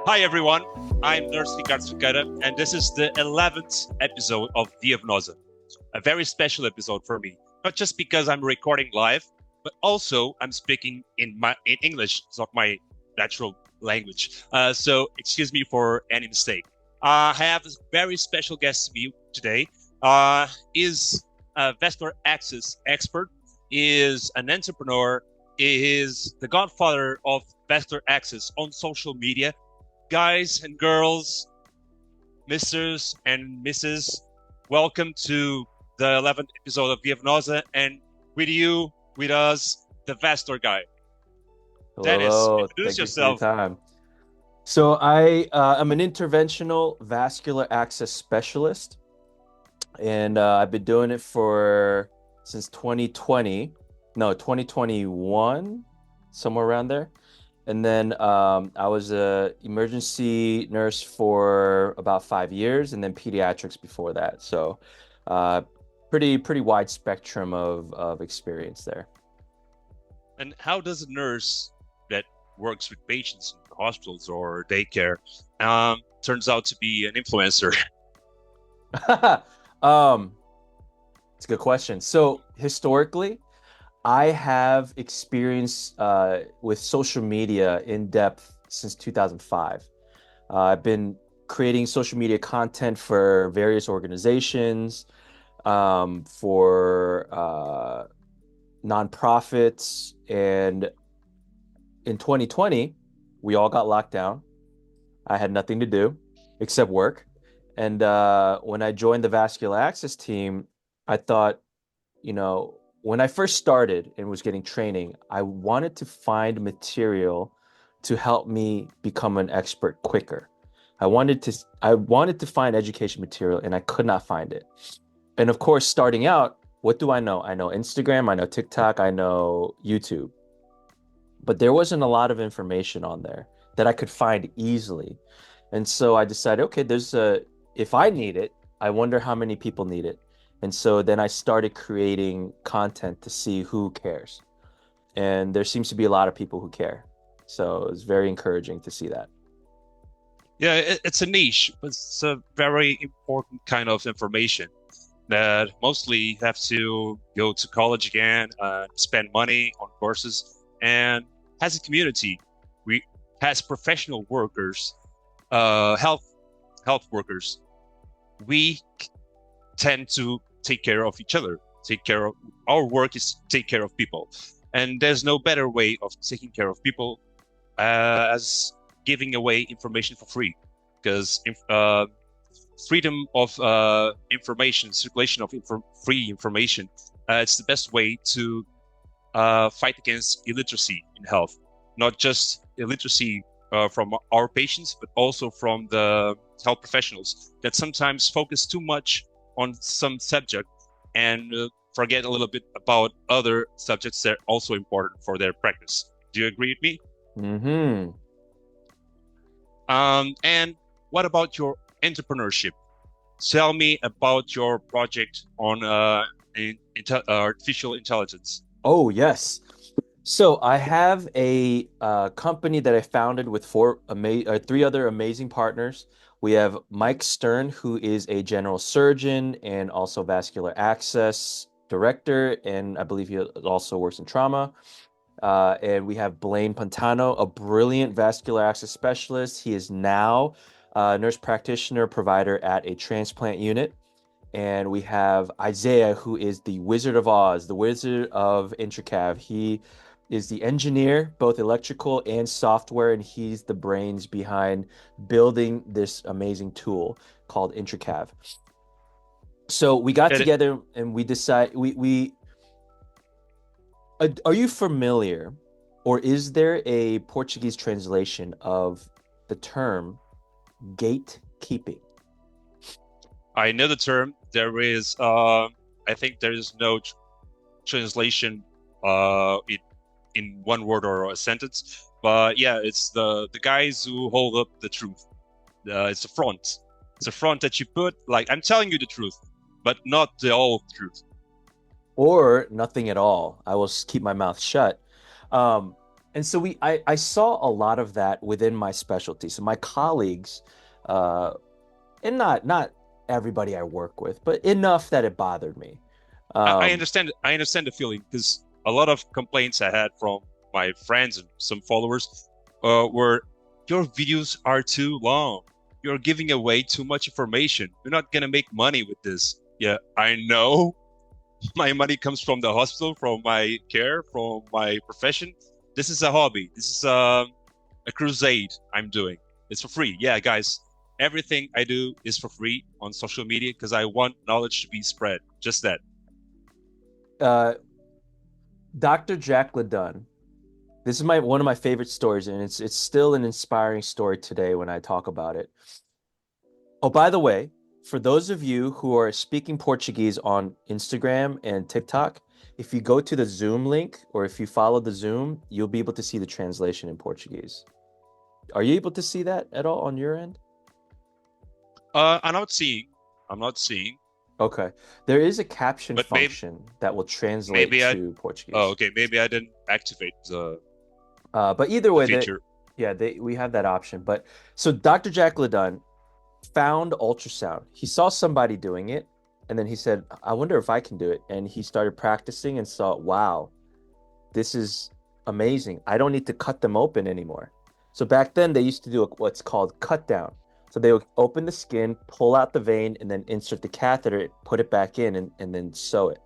Hi everyone, I'm Nurse Ricardo, and this is the 11th episode of ViaVenosa. A very special episode for me, not just because I'm recording live, but also I'm speaking in English. It's not my natural language, so excuse me for any mistake. I have a very special guest to me today. Is a vascular access expert, is an entrepreneur, is the godfather of vascular access on social media. Guys and girls, misters and misses, welcome to the 11th episode of ViaVenosa, and with us, the vascular guy. Dennis, Hello, introduce thank you for your yourself. time. So I am an interventional vascular access specialist, and I've been doing it since 2021, somewhere around there. And then I was a emergency nurse for about 5 years, and then pediatrics before that. So pretty wide spectrum of experience there. And how does a nurse that works with patients in hospitals or daycare turns out to be an influencer? It's a good question. So historically, I have experience with social media in depth since 2005. I've been creating social media content for various organizations, for nonprofits, and in 2020, we all got locked down. I had nothing to do except work. And when I joined the vascular access team, I thought, when I first started and was getting training, I wanted to find material to help me become an expert quicker. I wanted to find education material, and I could not find it. And of course, starting out, what do I know? I know Instagram, I know TikTok, I know YouTube. But there wasn't a lot of information on there that I could find easily. And so I decided, okay, if I need it, I wonder how many people need it. And so then I started creating content to see who cares. And there seems to be a lot of people who care. So it's very encouraging to see that. Yeah, it's a niche, but it's a very important kind of information that mostly have to go to college again, spend money on courses, and as a community, we as professional workers, health workers, we tend to take care of each other. Our work is take care of people, and there's no better way of taking care of people as giving away information for free, because freedom of information, circulation of free information, it's the best way to fight against illiteracy in health. Not just illiteracy from our patients, but also from the health professionals that sometimes focus too much on some subject and forget a little bit about other subjects that are also important for their practice. Do you agree with me? Mm-hmm. And what about your entrepreneurship? Tell me about your project on artificial intelligence. Oh, yes. So I have a company that I founded with three other amazing partners. We have Mike Stern, who is a general surgeon and also vascular access director, and I believe he also works in trauma. And we have Blaine Pantano, a brilliant vascular access specialist. He is now a nurse practitioner provider at a transplant unit. And we have Isaiah, who is the Wizard of Oz, the Wizard of Intracav. He is the engineer, both electrical and software, and he's the brains behind building this amazing tool called Intracav. So we got together and we decided we are you familiar, or is there a Portuguese translation of the term gatekeeping? I know the term. There is, I think there is no translation in one word or a sentence. But yeah, it's the guys who hold up the truth. It's a front. It's a front that you put, like, I'm telling you the truth, but not the whole truth. Or nothing at all. I will keep my mouth shut. And so I saw a lot of that within my specialty. So my colleagues, uh, and not everybody I work with, but enough that it bothered me. I Um, understand. I understand the feeling because a lot of complaints I had from my friends and some followers were your videos are too long. You're giving away too much information. You're not gonna make money with this. Yeah, I know. My money comes from the hospital, from my care, from my profession. This is a hobby. This is a crusade I'm doing. It's for free. Yeah, guys, everything I do is for free on social media because I want knowledge to be spread. Just that. uh, Dr. Jack LaDunn. This is my one of my favorite stories, and it's still an inspiring story today when I talk about it. Oh, by the way, for those of you who are speaking Portuguese on Instagram and TikTok, if you go to the Zoom link or if you follow the Zoom, you'll be able to see the translation in Portuguese. Are you able to see that at all on your end? I'm not seeing. I'm not seeing. Okay. There is a caption But maybe function that will translate maybe I. to Oh, Portuguese. okay. Maybe I didn't activate But either the way, feature. we have that option. But so Dr. Jack LaDunn found ultrasound. He saw somebody doing it, and then he said, I wonder if I can do it. And he started practicing and saw, wow, this is amazing. I don't need to cut them open anymore. So back then they used to do what's called cut down. So they would open the skin, pull out the vein, and then insert the catheter, put it back in, and then sew it.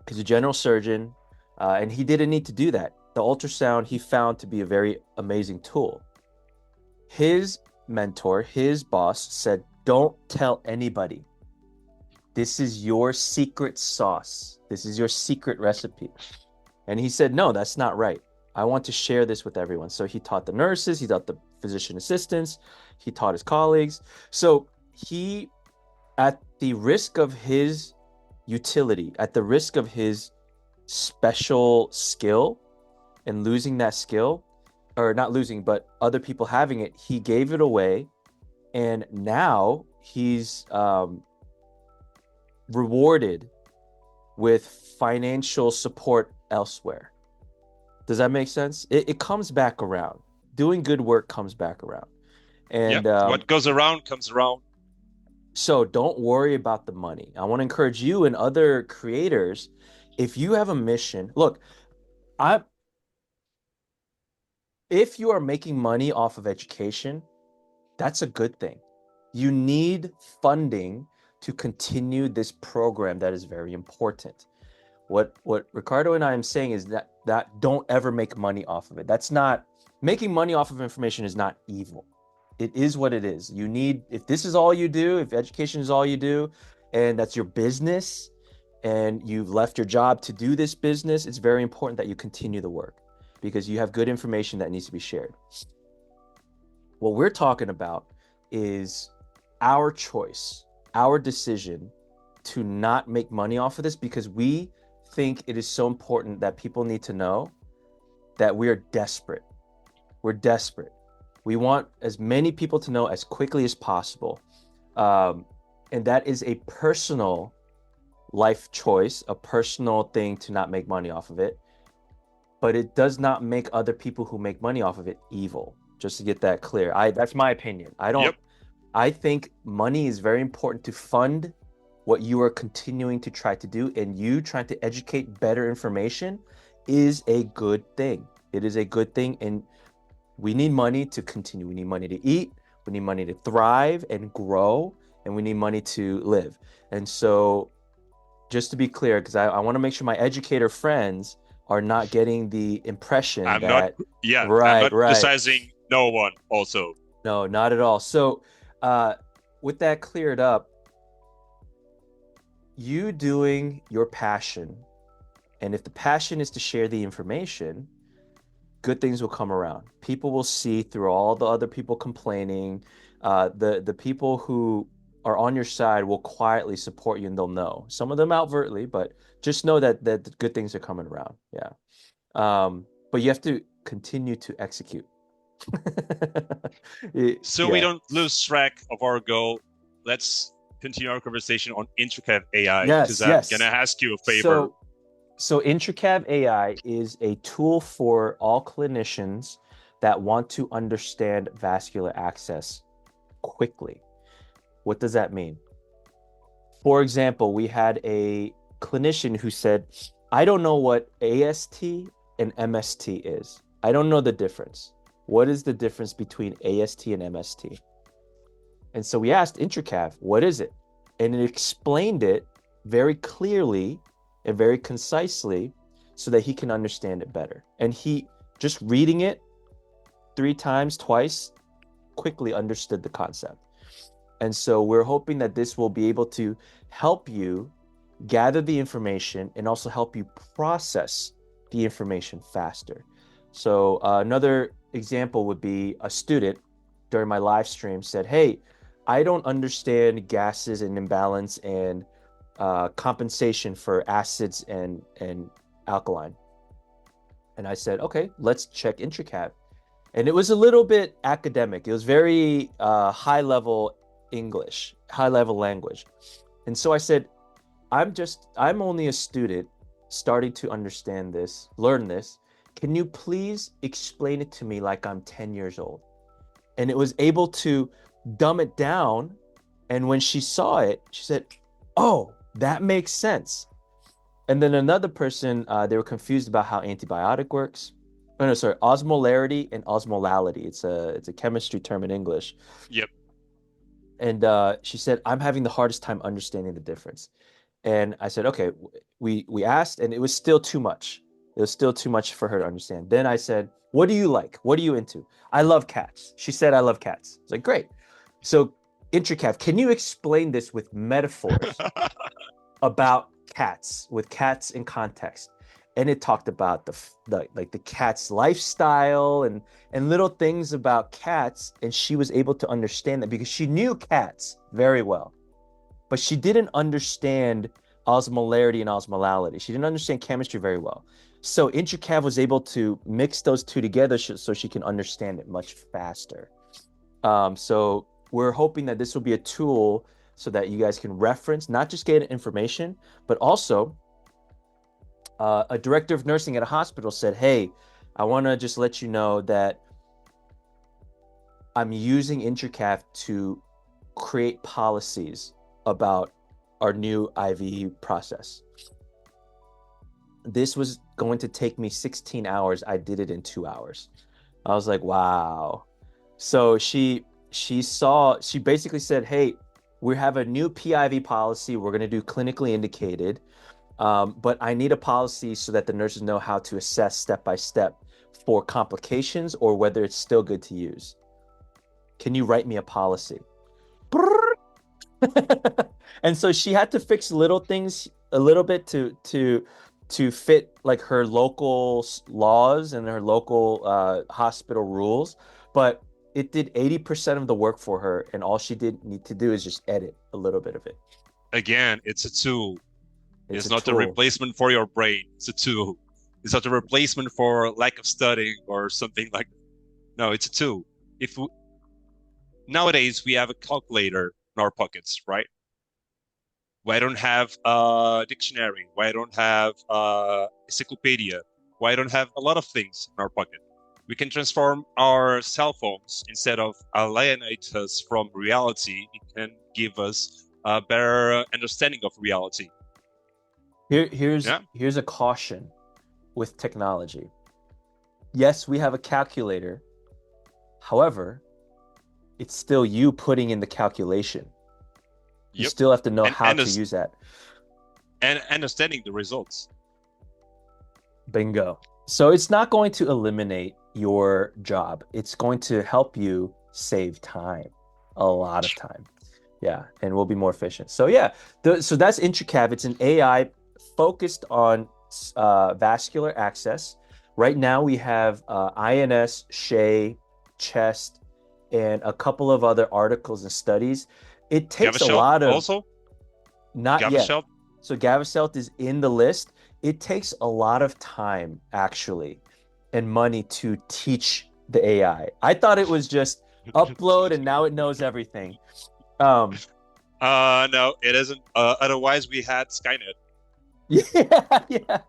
He's a general surgeon, and he didn't need to do that. The ultrasound he found to be a very amazing tool. His mentor, his boss said, don't tell anybody. This is your secret sauce. This is your secret recipe. And he said, no, that's not right. I want to share this with everyone. So he taught the nurses, he taught the physician assistants, he taught his colleagues. So he, at the risk of his utility, at the risk of his special skill and losing that skill, or not losing, but other people having it, he gave it away. And now he's rewarded with financial support elsewhere. Does that make sense? It comes back around. Doing good work comes back around. Yeah. And What goes around comes around. so don't worry about the money. I want to encourage you and other creators, if you have a mission, look, I if you are making money off of education, that's a good thing. You need funding to continue this program that is very important. What Ricardo and I am saying is that don't ever make money off of it. That's not making money off of information is not evil. It is what it is. You need if this is all you do, if education is all you do, and that's your business, and you've left your job to do this business, it's very important that you continue the work because you have good information that needs to be shared. What we're talking about is our choice, our decision to not make money off of this because we think it is so important that people need to know that we are desperate. We're desperate. We want as many people to know as quickly as possible. And that is a personal life choice, a personal thing to not make money off of it. But it does not make other people who make money off of it evil. Just to get that clear. That's my opinion. Yep. I think money is very important to fund what you are continuing to try to do, and you trying to educate better information is a good thing. It is a good thing, and we need money to continue. We need money to eat, we need money to thrive and grow, and we need money to live. And so just to be clear, because I want to make sure my educator friends are not getting the impression I'm not. that Yeah. I'm right, not right. criticizing no one. Also. No, not at all. So uh, with that cleared up, you doing your passion, and if the passion is to share the information, good things will come around. People will see through all the other people complaining. The people who are on your side will quietly support you, and they'll know. Some of them outwardly, but just know that good things are coming around. Yeah. But you have to continue to execute. So we Yeah. don't lose track of our goal. Let's continue our conversation on intricate AI because Yes, I'm gonna yes. ask you a favor. So So IntraCav AI is a tool for all clinicians that want to understand vascular access quickly. What does that mean? For example, we had a clinician who said, I don't know what AST and MST is. I don't know the difference. What is the difference between AST and MST? And so we asked IntraCav, what is it? And it explained it very clearly and very concisely so that he can understand it better. And he, just reading it 3 times, twice, quickly understood the concept. And so we're hoping that this will be able to help you gather the information and also help you process the information faster. So another example would be a student during my live stream said, hey, I don't understand gases and imbalance and compensation for acids and alkaline. And I said, okay, let's check IntraCav. And it was a little bit academic. It was very high level English, high level language. And so I said, I'm only a student starting to understand this, learn this. Can you please explain it to me like I'm 10 years old? And it was able to dumb it down. And when she saw it, she said, oh, that makes sense. And then another person, they were confused about how antibiotic works. Oh, no, sorry, osmolarity and osmolality. It's a chemistry term in English. Yep. And she said, I'm having the hardest time understanding the difference. And I said, okay, we asked, and it was still too much. It was still too much for her to understand. Then I said, what do you like? What are you into? I love cats. She said, I love cats. I was like, great. So IntraCav, can you explain this with metaphors about cats, with cats in context? And it talked about the cat's lifestyle and little things about cats. And she was able to understand that because she knew cats very well, but she didn't understand osmolarity and osmolality. She didn't understand chemistry very well. So IntraCav was able to mix those two together so she can understand it much faster. So we're hoping that this will be a tool so that you guys can reference, not just get information, but also a director of nursing at a hospital said, hey, I want to just let you know that I'm using IntraCav to create policies about our new IV process. This was going to take me 16 hours. I did it in 2 hours. I was like, wow. So she basically said, hey, we have a new PIV policy. We're going to do clinically indicated. But I need a policy so that the nurses know how to assess step by step for complications or whether it's still good to use. Can you write me a policy? And so she had to fix little things a little bit to fit like her local laws and her local hospital rules. But it did 80% of the work for her, and all she did need to do is just edit a little bit of it. Again, it's a tool. It's not a tool. a replacement for your brain. It's a tool. It's not a replacement for lack of studying or something like that. No, it's a tool. Nowadays we have a calculator in our pockets, right? Why don't have a dictionary? Why don't have encyclopedia? Why don't have a lot of things in our pocket? We can transform our cell phones instead of alienate us from reality. It can give us a better understanding of reality. Here's a caution with technology. Yes, we have a calculator. However, it's still you putting in the calculation. You still have to know how to use that. And understanding the results. Bingo. So it's not going to eliminate your job. It's going to help you save time, a lot of time. Yeah, and we'll be more efficient. So yeah, so that's IntraCav. It's an AI focused on vascular access. Right now we have INS, SHEA, CHEST, and a couple of other articles and studies. It takes a lot of... Also? Not yet. So Gavasselt is in the list. It takes a lot of time, actually, and money to teach the AI. I thought it was just upload and now it knows everything. No, it isn't. Otherwise, we had Skynet. Yeah.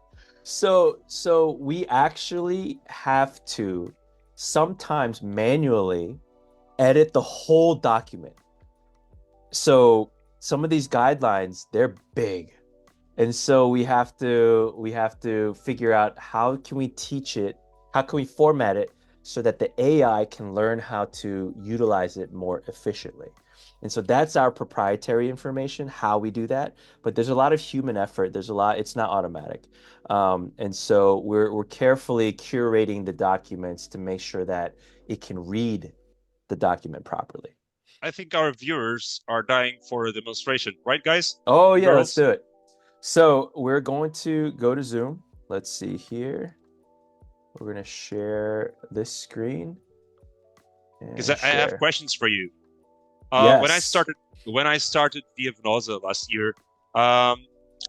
So we actually have to sometimes manually edit the whole document. So some of these guidelines, they're big. And so we have to figure out how can we teach it, how can we format it so that the AI can learn how to utilize it more efficiently. And so that's our proprietary information, how we do that. But there's a lot of human effort. There's a lot, it's not automatic. And so we're carefully curating the documents to make sure that it can read the document properly. I think our viewers are dying for a demonstration, right, guys Oh and yeah, let's girls? do it. So we're going to go to Zoom. Let's see here. We're going to share this screen Because and I have share. questions for you. When I Yes. started ViaVenosa last year, I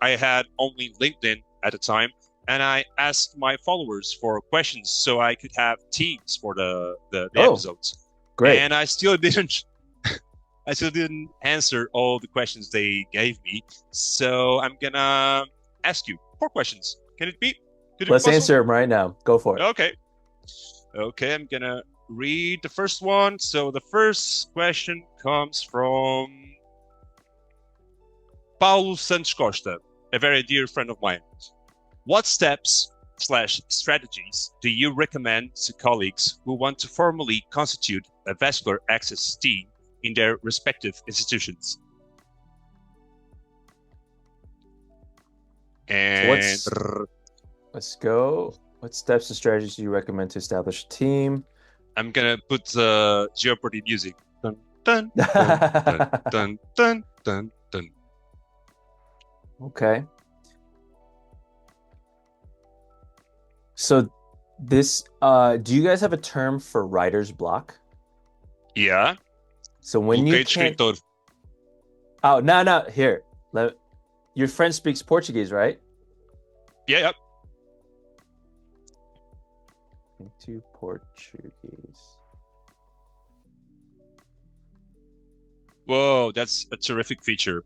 had only LinkedIn at the time, and I asked my followers for questions so I could have teams for the Oh, episodes. great. And I still didn't answer all the questions they gave me. So I'm gonna ask you 4 questions. Could it be Let's possible? answer them right now. Go for it. Okay. Okay, I'm gonna read the first one. So the first question comes from Paulo Santos Costa, a very dear friend of mine. What steps/strategies do you recommend to colleagues who want to formally constitute a vascular access team in their respective institutions? So And let's go. What steps and strategies do you recommend to establish a team? I'm gonna put Jeopardy music. Dun, dun, dun, dun, dun, dun, dun, dun. Okay. So do you guys have a term for writer's block? Yeah, So when you bloqueio de can't, escritor. oh, no, no, here. Your friend speaks Portuguese, right? Yeah, yeah. Into Portuguese. Whoa, that's a terrific feature.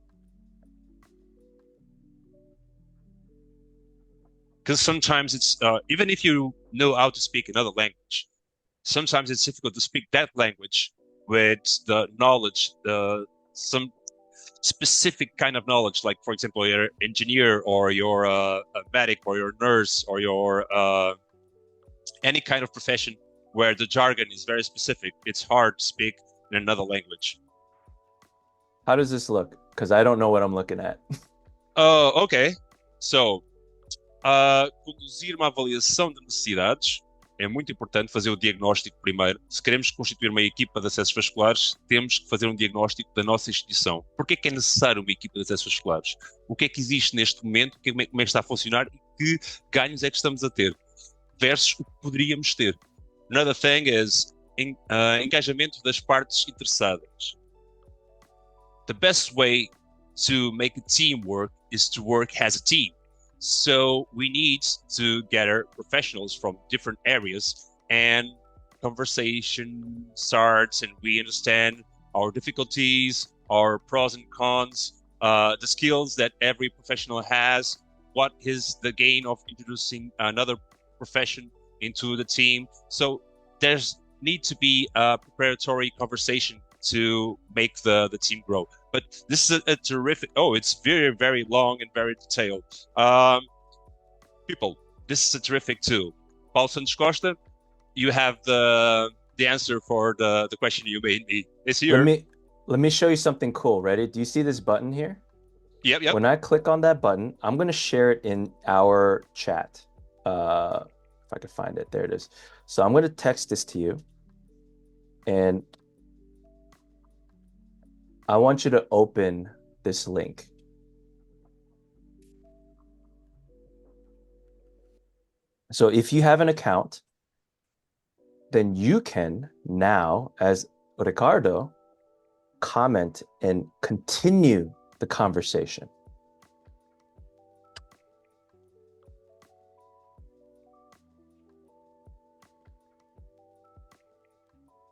Because sometimes it's even if you know how to speak another language, sometimes it's difficult to speak that language with the knowledge, the some specific kind of knowledge, like for example, you're an engineer or you're a medic or you're a nurse or you're any kind of profession where the jargon is very specific. It's hard to speak in another language. How does this look? Because I don't know what I'm looking at. Oh, ok. So, conduzir uma avaliação de necessidades. É muito importante fazer o diagnóstico primeiro. Se queremos constituir uma equipa de acessos vasculares, temos que fazer um diagnóstico da nossa instituição. Por que é necessário uma equipa de acessos vasculares? O que é que existe neste momento? Como é que está a funcionar? E que ganhos é que estamos a ter? Versus o que poderíamos ter. Another thing is engajamento das partes interessadas. The best way to make a team work is to work as a team. So we need to gather professionals from different areas and conversation starts and we understand our difficulties, our pros and cons, the skills that every professional has, what is the gain of introducing another profession into the team. So there's need to be a preparatory conversation to make the team grow. But this is a terrific. Oh, it's very, very long and very detailed. People, this is a terrific tool. Paulo Santos Costa, you have the answer for the question you made me. It's here. Let me show you something cool. Ready? Do you see this button here? Yep, yep. When I click on that button, I'm going to share it in our chat. If I could find it. There it is. So I'm going to text this to you. And I want you to open this link. So if you have an account, then you can now, as Ricardo, comment and continue the conversation.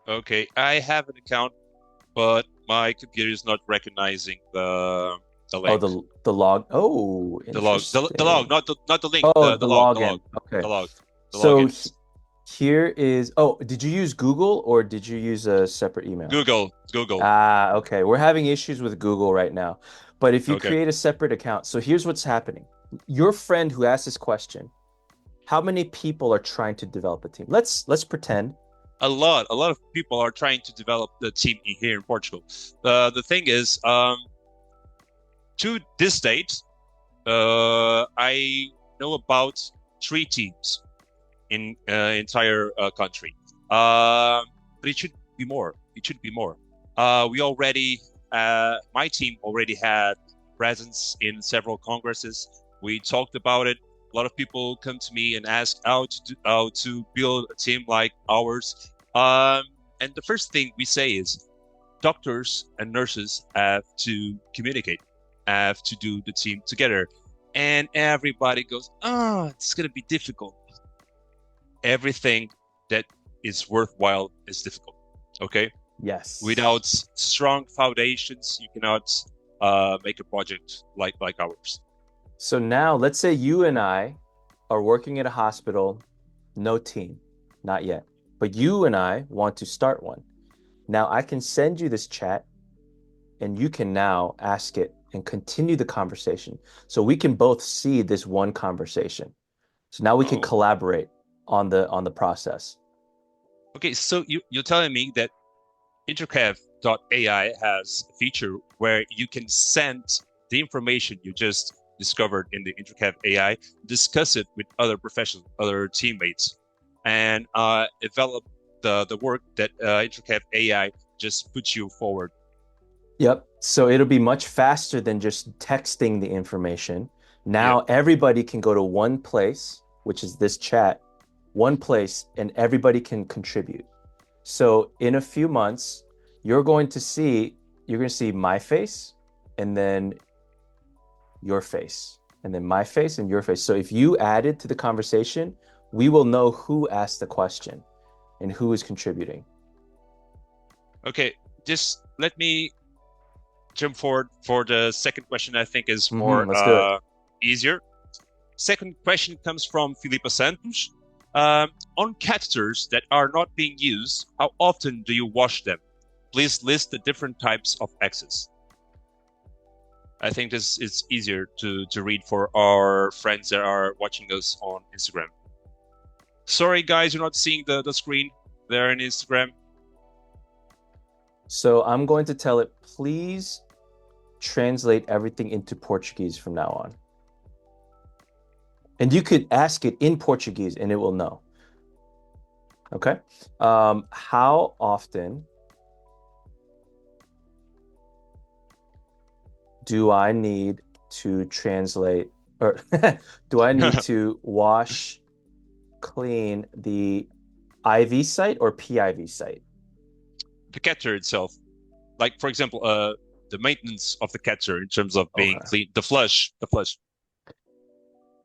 Okay, I have an account, but my computer is not recognizing The Oh, link. the log. Oh, The log. The log, interesting. not the link. Oh, The the log. The login. log. Okay. The log. The So login. here is. Oh, did you use Google or did you use a separate email? Google. Ah, okay. We're having issues with Google right now. But if you Okay. create a separate account, so here's what's happening. Your friend who asked this question, how many people are trying to develop a team? Let's pretend. A lot of people are trying to develop the team here in Portugal. The thing is, to this date, I know about 3 teams in entire country. But it should be more. It should be more. We already, my team already had presence in several congresses. We talked about it. A lot of people come to me and ask how to build a team like ours. And the first thing we say is doctors and nurses have to communicate, have to do the team together. And everybody goes, oh, it's going to be difficult. Everything that is worthwhile is difficult. Okay. Yes. Without strong foundations, you cannot make a project like ours. So now let's say you and I are working at a hospital, no team, not yet. But you and I want to start one. Now I can send you this chat and you can now ask it and continue the conversation. So we can both see this one conversation. So now we can collaborate on the process. Okay, so you're telling me that Intercav.ai has a feature where you can send the information you just discovered in the Intercav AI, discuss it with other professionals, other teammates, and develop the work that Intercav AI just puts you forward. Yep. So it'll be much faster than just texting the information. Now everybody can go to one place, which is this chat, one place, and everybody can contribute. So in a few months, you're going to see my face and then your face and then my face and your face. So if you added to the conversation, we will know who asked the question and who is contributing. Okay, just let me jump forward for the second question. I think is more easier. Second question comes from Filipa Santos. On catheters that are not being used, how often do you wash them? Please list the different types of access. I think this is easier to read for our friends that are watching us on Instagram. Sorry, guys, you're not seeing the screen there in Instagram. So I'm going to tell it, please translate everything into Portuguese from now on. And you could ask it in Portuguese and it will know. Okay. How often do I need to translate or do I need to wash, clean the IV site or PIV site? The catheter itself. Like, for example, the maintenance of the catheter in terms of being clean. The flush.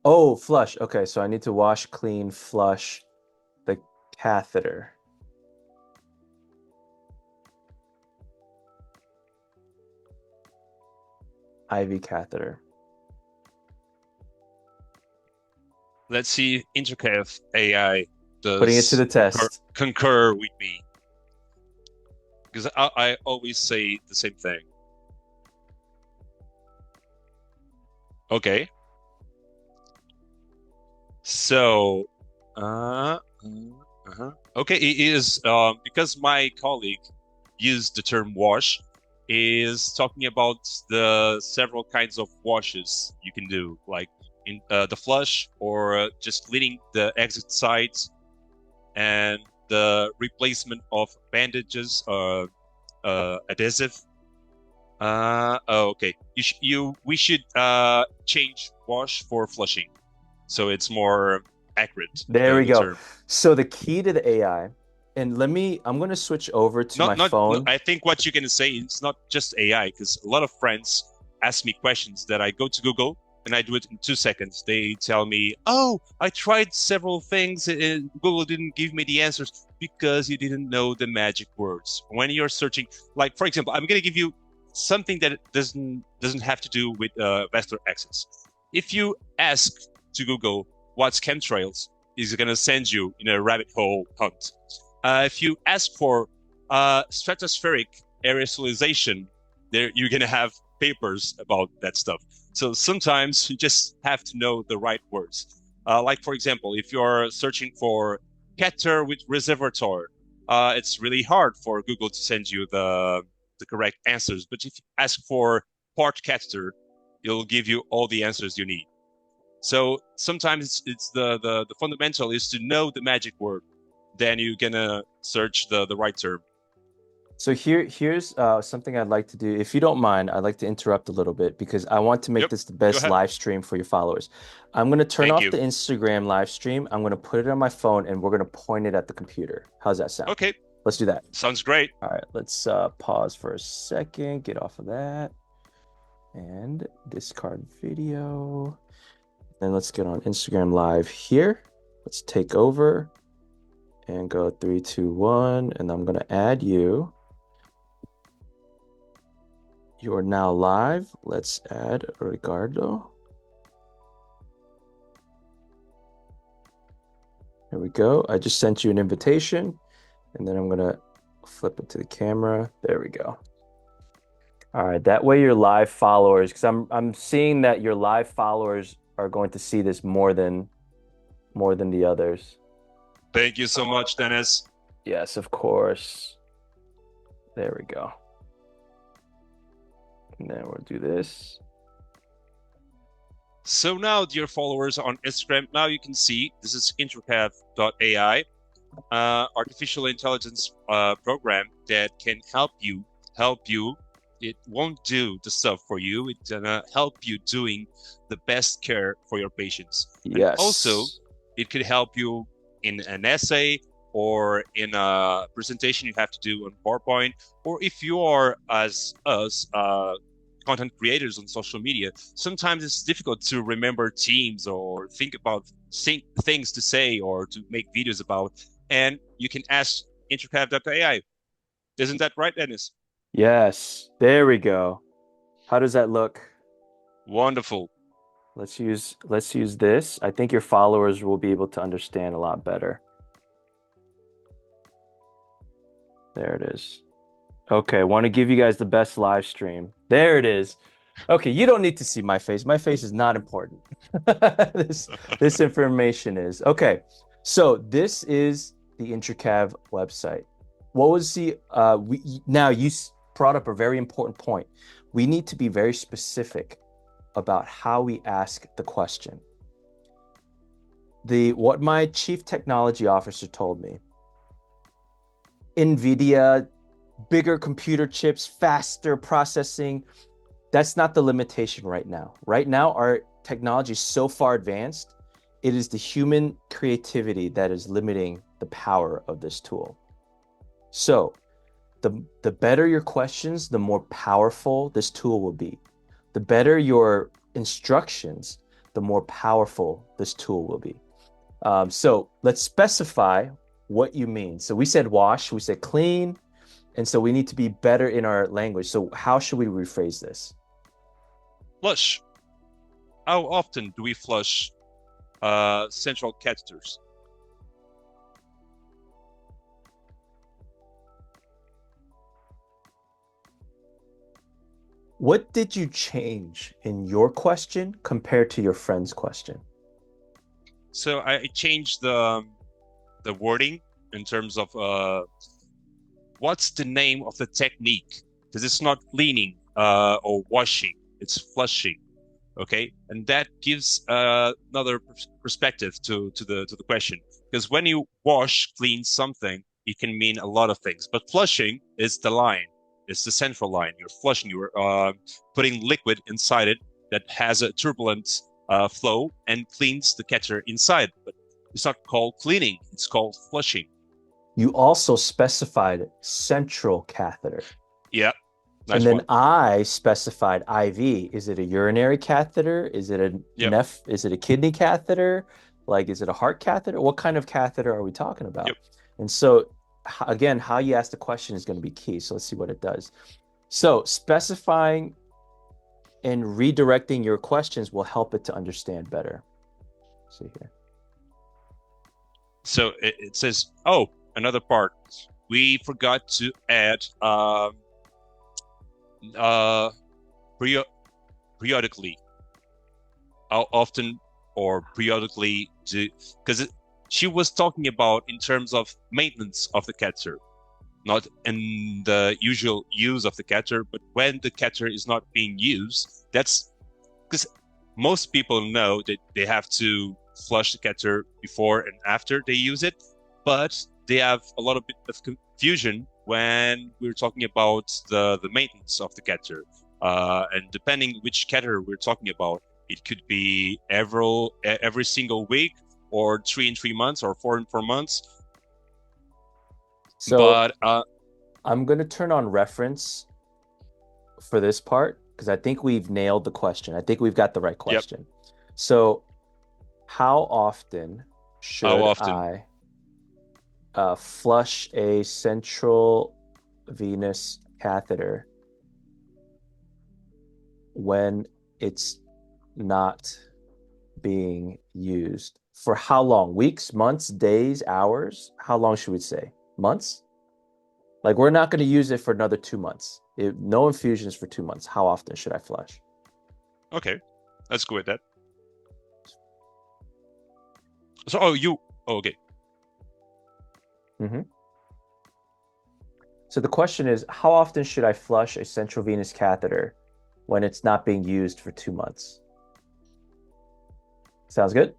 Oh, flush. Okay, so I need to wash, clean, flush the catheter. IV catheter. Let's see Intercav AI does putting it to the test. Concur with me. Because I always say the same thing. Okay. So, okay, it is because my colleague used the term wash, is talking about the several kinds of washes you can do, like in the flush or just cleaning the exit sites and the replacement of bandages, adhesive. Okay, we should change wash for flushing, so it's more accurate. There we go. Term. So the key to the AI, and I'm going to switch over to my phone. I think what you're going to say is not just AI, because a lot of friends ask me questions that I go to Google and I do it in 2 seconds. They tell me, oh, I tried several things and Google didn't give me the answers because you didn't know the magic words. When you're searching, like, for example, I'm going to give you something that doesn't have to do with vascular access. If you ask to Google what's chemtrails, it's going to send you in a rabbit hole hunt. If you ask for stratospheric aerosolization, there you're going to have papers about that stuff. So sometimes you just have to know the right words. Like, for example, if you're searching for catheter with reservoir, it's really hard for Google to send you the correct answers. But if you ask for port catheter, it'll give you all the answers you need. So sometimes it's the fundamental is to know the magic word. Then you're gonna search the right term. So here's something I'd like to do. If you don't mind, I'd like to interrupt a little bit because I want to make Yep. this the Go best ahead. live stream for your followers. I'm going to turn Thank off you. the Instagram live stream. I'm going to put it on my phone and we're going to point it at the computer. How's that sound? Okay. Let's do that. Sounds great. All right, let's pause for a second, get off of that, and discard video. Then let's get on Instagram Live here. Let's take over and go 3, 2, 1, and I'm going to add you. You're now live. Let's add Ricardo. There we go. I just sent you an invitation, and then I'm going to flip it to the camera. There we go. All right, that way your live followers, because I'm seeing that your live followers are going to see this more than the others. Thank you so much, Dennis. Yes, of course. There we go. And then we'll do this. So now, dear followers on Instagram, now you can see this is introcav.ai, artificial intelligence program that can help you. It won't do the stuff for you. It's gonna help you doing the best care for your patients. Yes. And also, it could help you in an essay or in a presentation you have to do on PowerPoint, or if you are, as us, content creators on social media, sometimes it's difficult to remember themes or think about things to say or to make videos about, and you can ask Intercav.ai. Isn't that right, Dennis? Yes, there we go. How does that look? Wonderful. Let's use this. I think your followers will be able to understand a lot better. There it is. Okay, want to give you guys the best live stream. There it is. Okay, you don't need to see my face. My face is not important. This information is. Okay, so this is the Intercav website. What was the now you brought up a very important point. We need to be very specific about how we ask the question. What my chief technology officer told me, NVIDIA, bigger computer chips, faster processing, that's not the limitation right now. Right now, our technology is so far advanced, it is the human creativity that is limiting the power of this tool. So the better your questions, the more powerful this tool will be. The better your instructions, the more powerful this tool will be. So let's specify what you mean. So we said wash, we said clean, and so we need to be better in our language. So how should we rephrase this? Flush. How often do we flush central catheters? What did you change in your question compared to your friend's question? So I changed the wording in terms of what's the name of the technique, because it's not cleaning or washing, it's flushing. Okay, and that gives another perspective to the question, because when you wash, clean something, it can mean a lot of things, but flushing is the line. It's the central line. You're flushing, you're putting liquid inside it that has a turbulent flow and cleans the catheter inside. But it's not called cleaning, it's called flushing. You also specified central catheter. Yeah. Nice. And then I specified IV. Is it a urinary catheter? Is it is it a kidney catheter? Like, is it a heart catheter? What kind of catheter are we talking about? Yep. And so, again, how you ask the question is going to be key. So let's see what it does. So specifying and redirecting your questions will help it to understand better. Let's see here. So it says, oh, another part. We forgot to add periodically. How often or periodically do, because she was talking about in terms of maintenance of the catcher, not in the usual use of the catcher, but when the catcher is not being used, that's because most people know that they have to flush the catcher before and after they use it, but they have a lot of bit of confusion when we're talking about the maintenance of the catcher. And depending which catcher we're talking about, it could be every single week, or 3 in 3 months, or 4 in 4 months. So But I'm going to turn on reference for this part because I think we've nailed the question. I think we've got the right question. Yep. So how often should I flush a central venous catheter when it's not being used? For how long? Weeks, months, days, hours? How long should we say? Months? Like, we're not going to use it for another 2 months. No infusions for 2 months. How often should I flush? Okay, let's go with that. So, okay. Mm-hmm. So the question is, how often should I flush a central venous catheter when it's not being used for 2 months? Sounds good?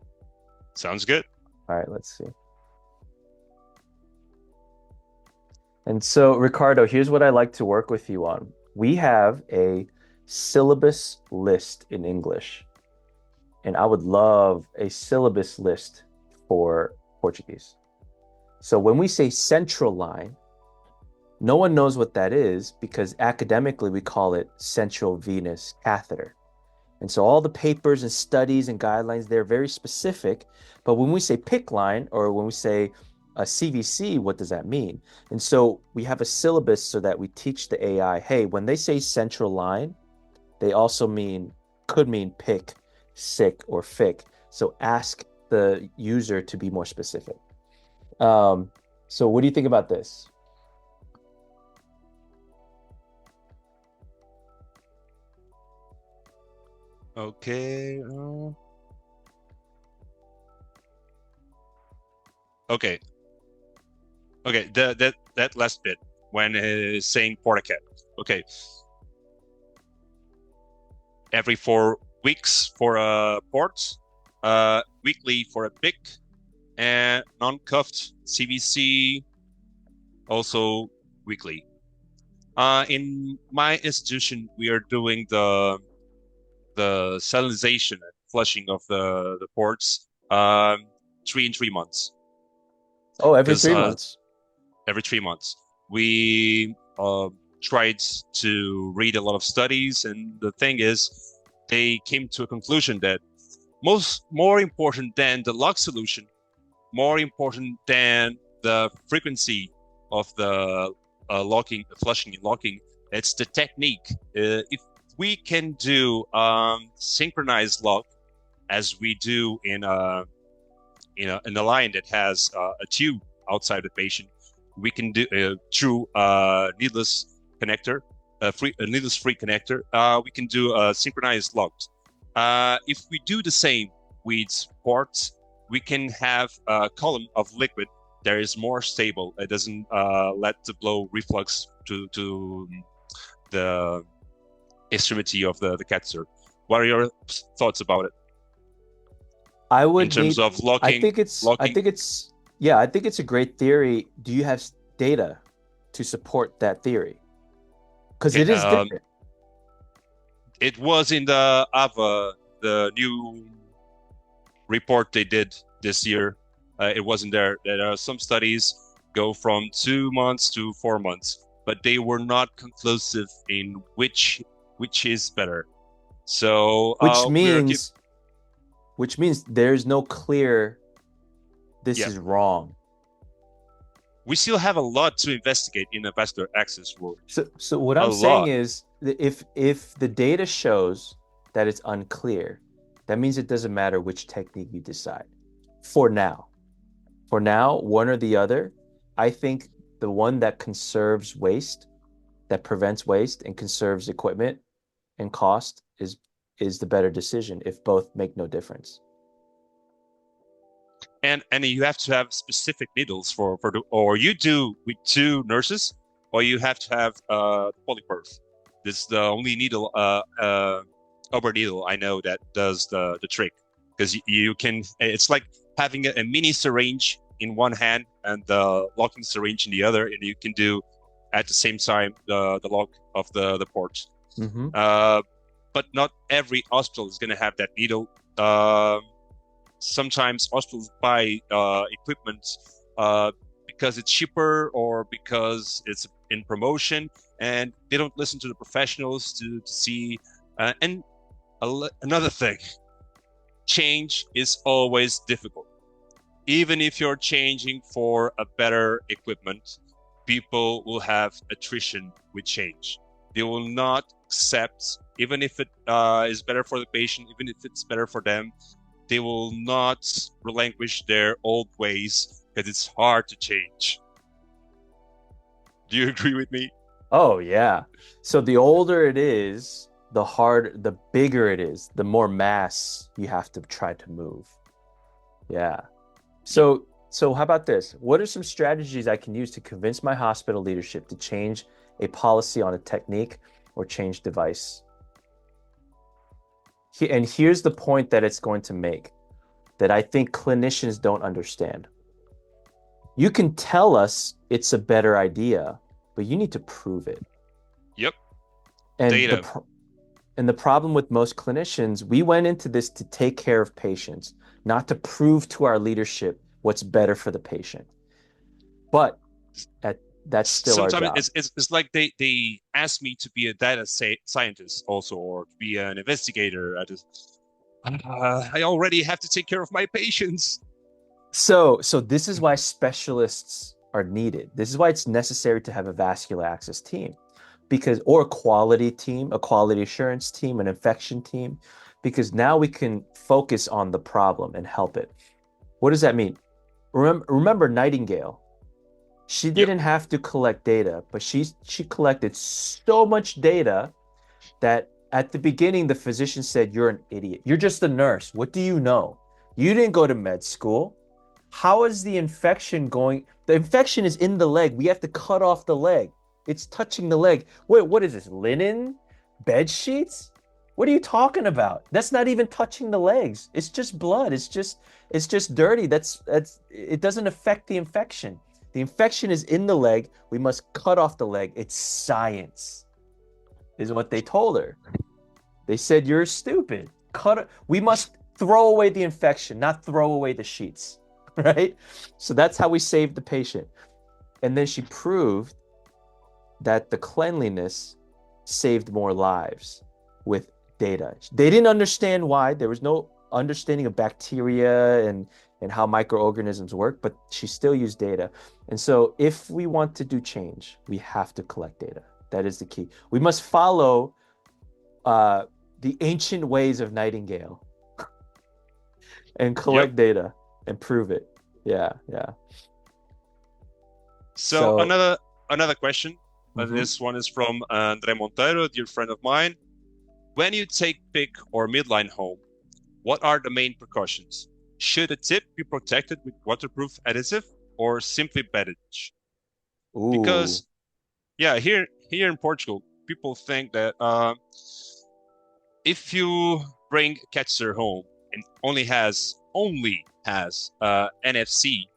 Sounds good. All right, let's see. And so, Ricardo, here's what I like to work with you on. We have a syllabus list in English, and I would love a syllabus list for Portuguese. So when we say central line, no one knows what that is because academically we call it central venous catheter. And so all the papers and studies and guidelines, they're very specific. But when we say PICC line, or when we say a CVC, what does that mean? And so we have a syllabus so that we teach the AI, hey, when they say central line, they also could mean PICC, SICK, or FIC. So ask the user to be more specific. So what do you think about this? Okay. Okay. Okay. That last bit when saying portacat. Okay. Every 4 weeks for a port, weekly for a PICC, and non-cuffed CVC also weekly. In my institution, we are doing the salinization and flushing of the ports 3 in 3 months. Oh, every 3 months. Every 3 months. We tried to read a lot of studies, and the thing is, they came to a conclusion that more important than the log solution, more important than the frequency of the flushing and locking, it's the technique. If we can do synchronized lock as we do in a line that has a tube outside the patient, we can do through needless connector, needless free connector. We can do synchronized locks. If we do the same with ports, we can have a column of liquid that is more stable. It doesn't let the blow reflux to the extremity of the catheter. What are your thoughts about it? I would in terms of locking. I think it's a great theory. Do you have data to support that theory? Because it is different. It was in the AVA, the new report they did this year. It wasn't there. There are some studies go from 2 months to 4 months, but they were not conclusive in which is better. So which means there's no clear this is wrong. We still have a lot to investigate in the vascular access world. So what A I'm saying lot. is that if the data shows that it's unclear, that means it doesn't matter which technique you decide. For now. For now, one or the other, I think the one that conserves waste, that prevents waste and conserves equipment and cost is the better decision if both make no difference. And you have to have specific needles for the, or you do with 2 nurses, or you have to have polyperf. This is the only needle, upper needle I know that does the trick, because you can. It's like having a mini syringe in one hand and the locking syringe in the other, and you can do at the same time the lock of the port. Mm-hmm. But not every hospital is going to have that needle. Sometimes hospitals buy equipment because it's cheaper or because it's in promotion, and they don't listen to the professionals to see. And another thing, change is always difficult. Even if you're changing for a better equipment, people will have attrition with change. They will not accept, even if it is better for the patient, even if it's better for them, they will not relinquish their old ways because it's hard to change. Do you agree with me? Oh yeah. So the older it is, the bigger it is, the more mass you have to try to move. Yeah. So how about this? What are some strategies I can use to convince my hospital leadership to change a policy on a technique or change device? And here's the point that it's going to make that I think clinicians don't understand. You can tell us it's a better idea, but you need to prove it. Yep. And Data. the problem with most clinicians, we went into this to take care of patients, not to prove to our leadership what's better for the patient. But that's still our job. Sometimes it's like they ask me to be a data scientist also, or to be an investigator. I already have to take care of my patients. So this is why specialists are needed. This is why it's necessary to have a vascular access team, or a quality team, a quality assurance team, an infection team, because now we can focus on the problem and help it. What does that mean? Remember Nightingale. She didn't have to collect data, but she collected so much data that at the beginning, the physician said, "You're an idiot. You're just a nurse. What do you know? You didn't go to med school. How is the infection going? The infection is in the leg. We have to cut off the leg. It's touching the leg. Wait, what is this? Linen? Bed sheets? What are you talking about? That's not even touching the legs. It's just blood. It's just dirty. It doesn't affect the infection. The infection is in the leg. We must cut off the leg. It's science," is what they told her. They said, "You're stupid. We must throw away the infection, not throw away the sheets," right? So that's how we saved the patient. And then she proved that the cleanliness saved more lives with data. They didn't understand why. There was no understanding of bacteria and how microorganisms work, but she still used data. And so if we want to do change, we have to collect data. That is the key. We must follow the ancient ways of Nightingale and collect data and prove it. Yeah. So another question. This one is from Andre Monteiro, a dear friend of mine. When you take PIC or midline home, what are the main precautions? Should the tip be protected with waterproof adhesive or simply bandage? Ooh. Because, here in Portugal, people think that if you bring a catheter home and only has NFC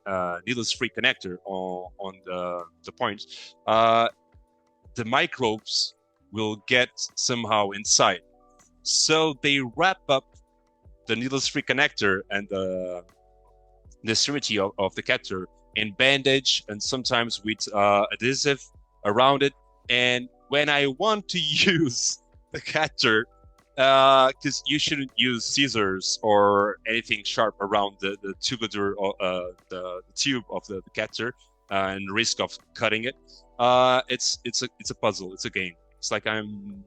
needles-free connector on the point, the microbes will get somehow inside. So they wrap up the needles-free connector and the sterility of the catheter in bandage and sometimes with adhesive around it. And when I want to use the catheter, because you shouldn't use scissors or anything sharp around the tubular, the tube of the catheter. and risk of cutting it. It's a puzzle. It's a game. It's like I'm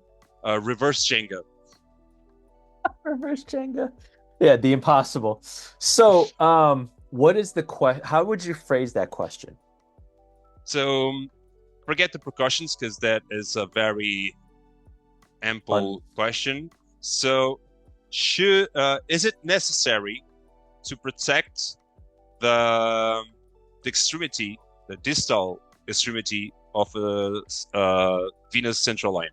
reverse Jenga. Reverse Jenga. Yeah, the impossible. So, what is the question? How would you phrase that question? So forget the precautions because that is a very ample question. So is it necessary to protect the extremity, the distal extremity of a venous central line?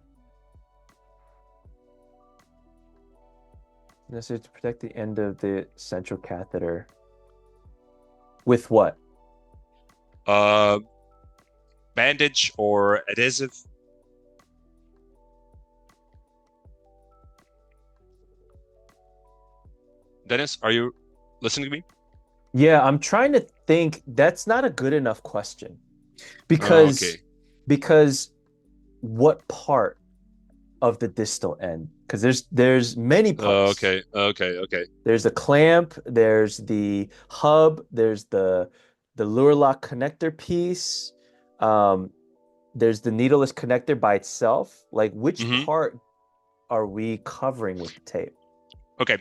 Necessary to protect the end of the central catheter. With what? Bandage or adhesive. Dennis, are you listening to me? Yeah, I'm trying to think. That's not a good enough question because what part of the distal end? Because there's many parts. Okay. There's the clamp, there's the hub, there's the luer lock connector piece. There's the needleless connector by itself. Like, which part are we covering with the tape? Okay.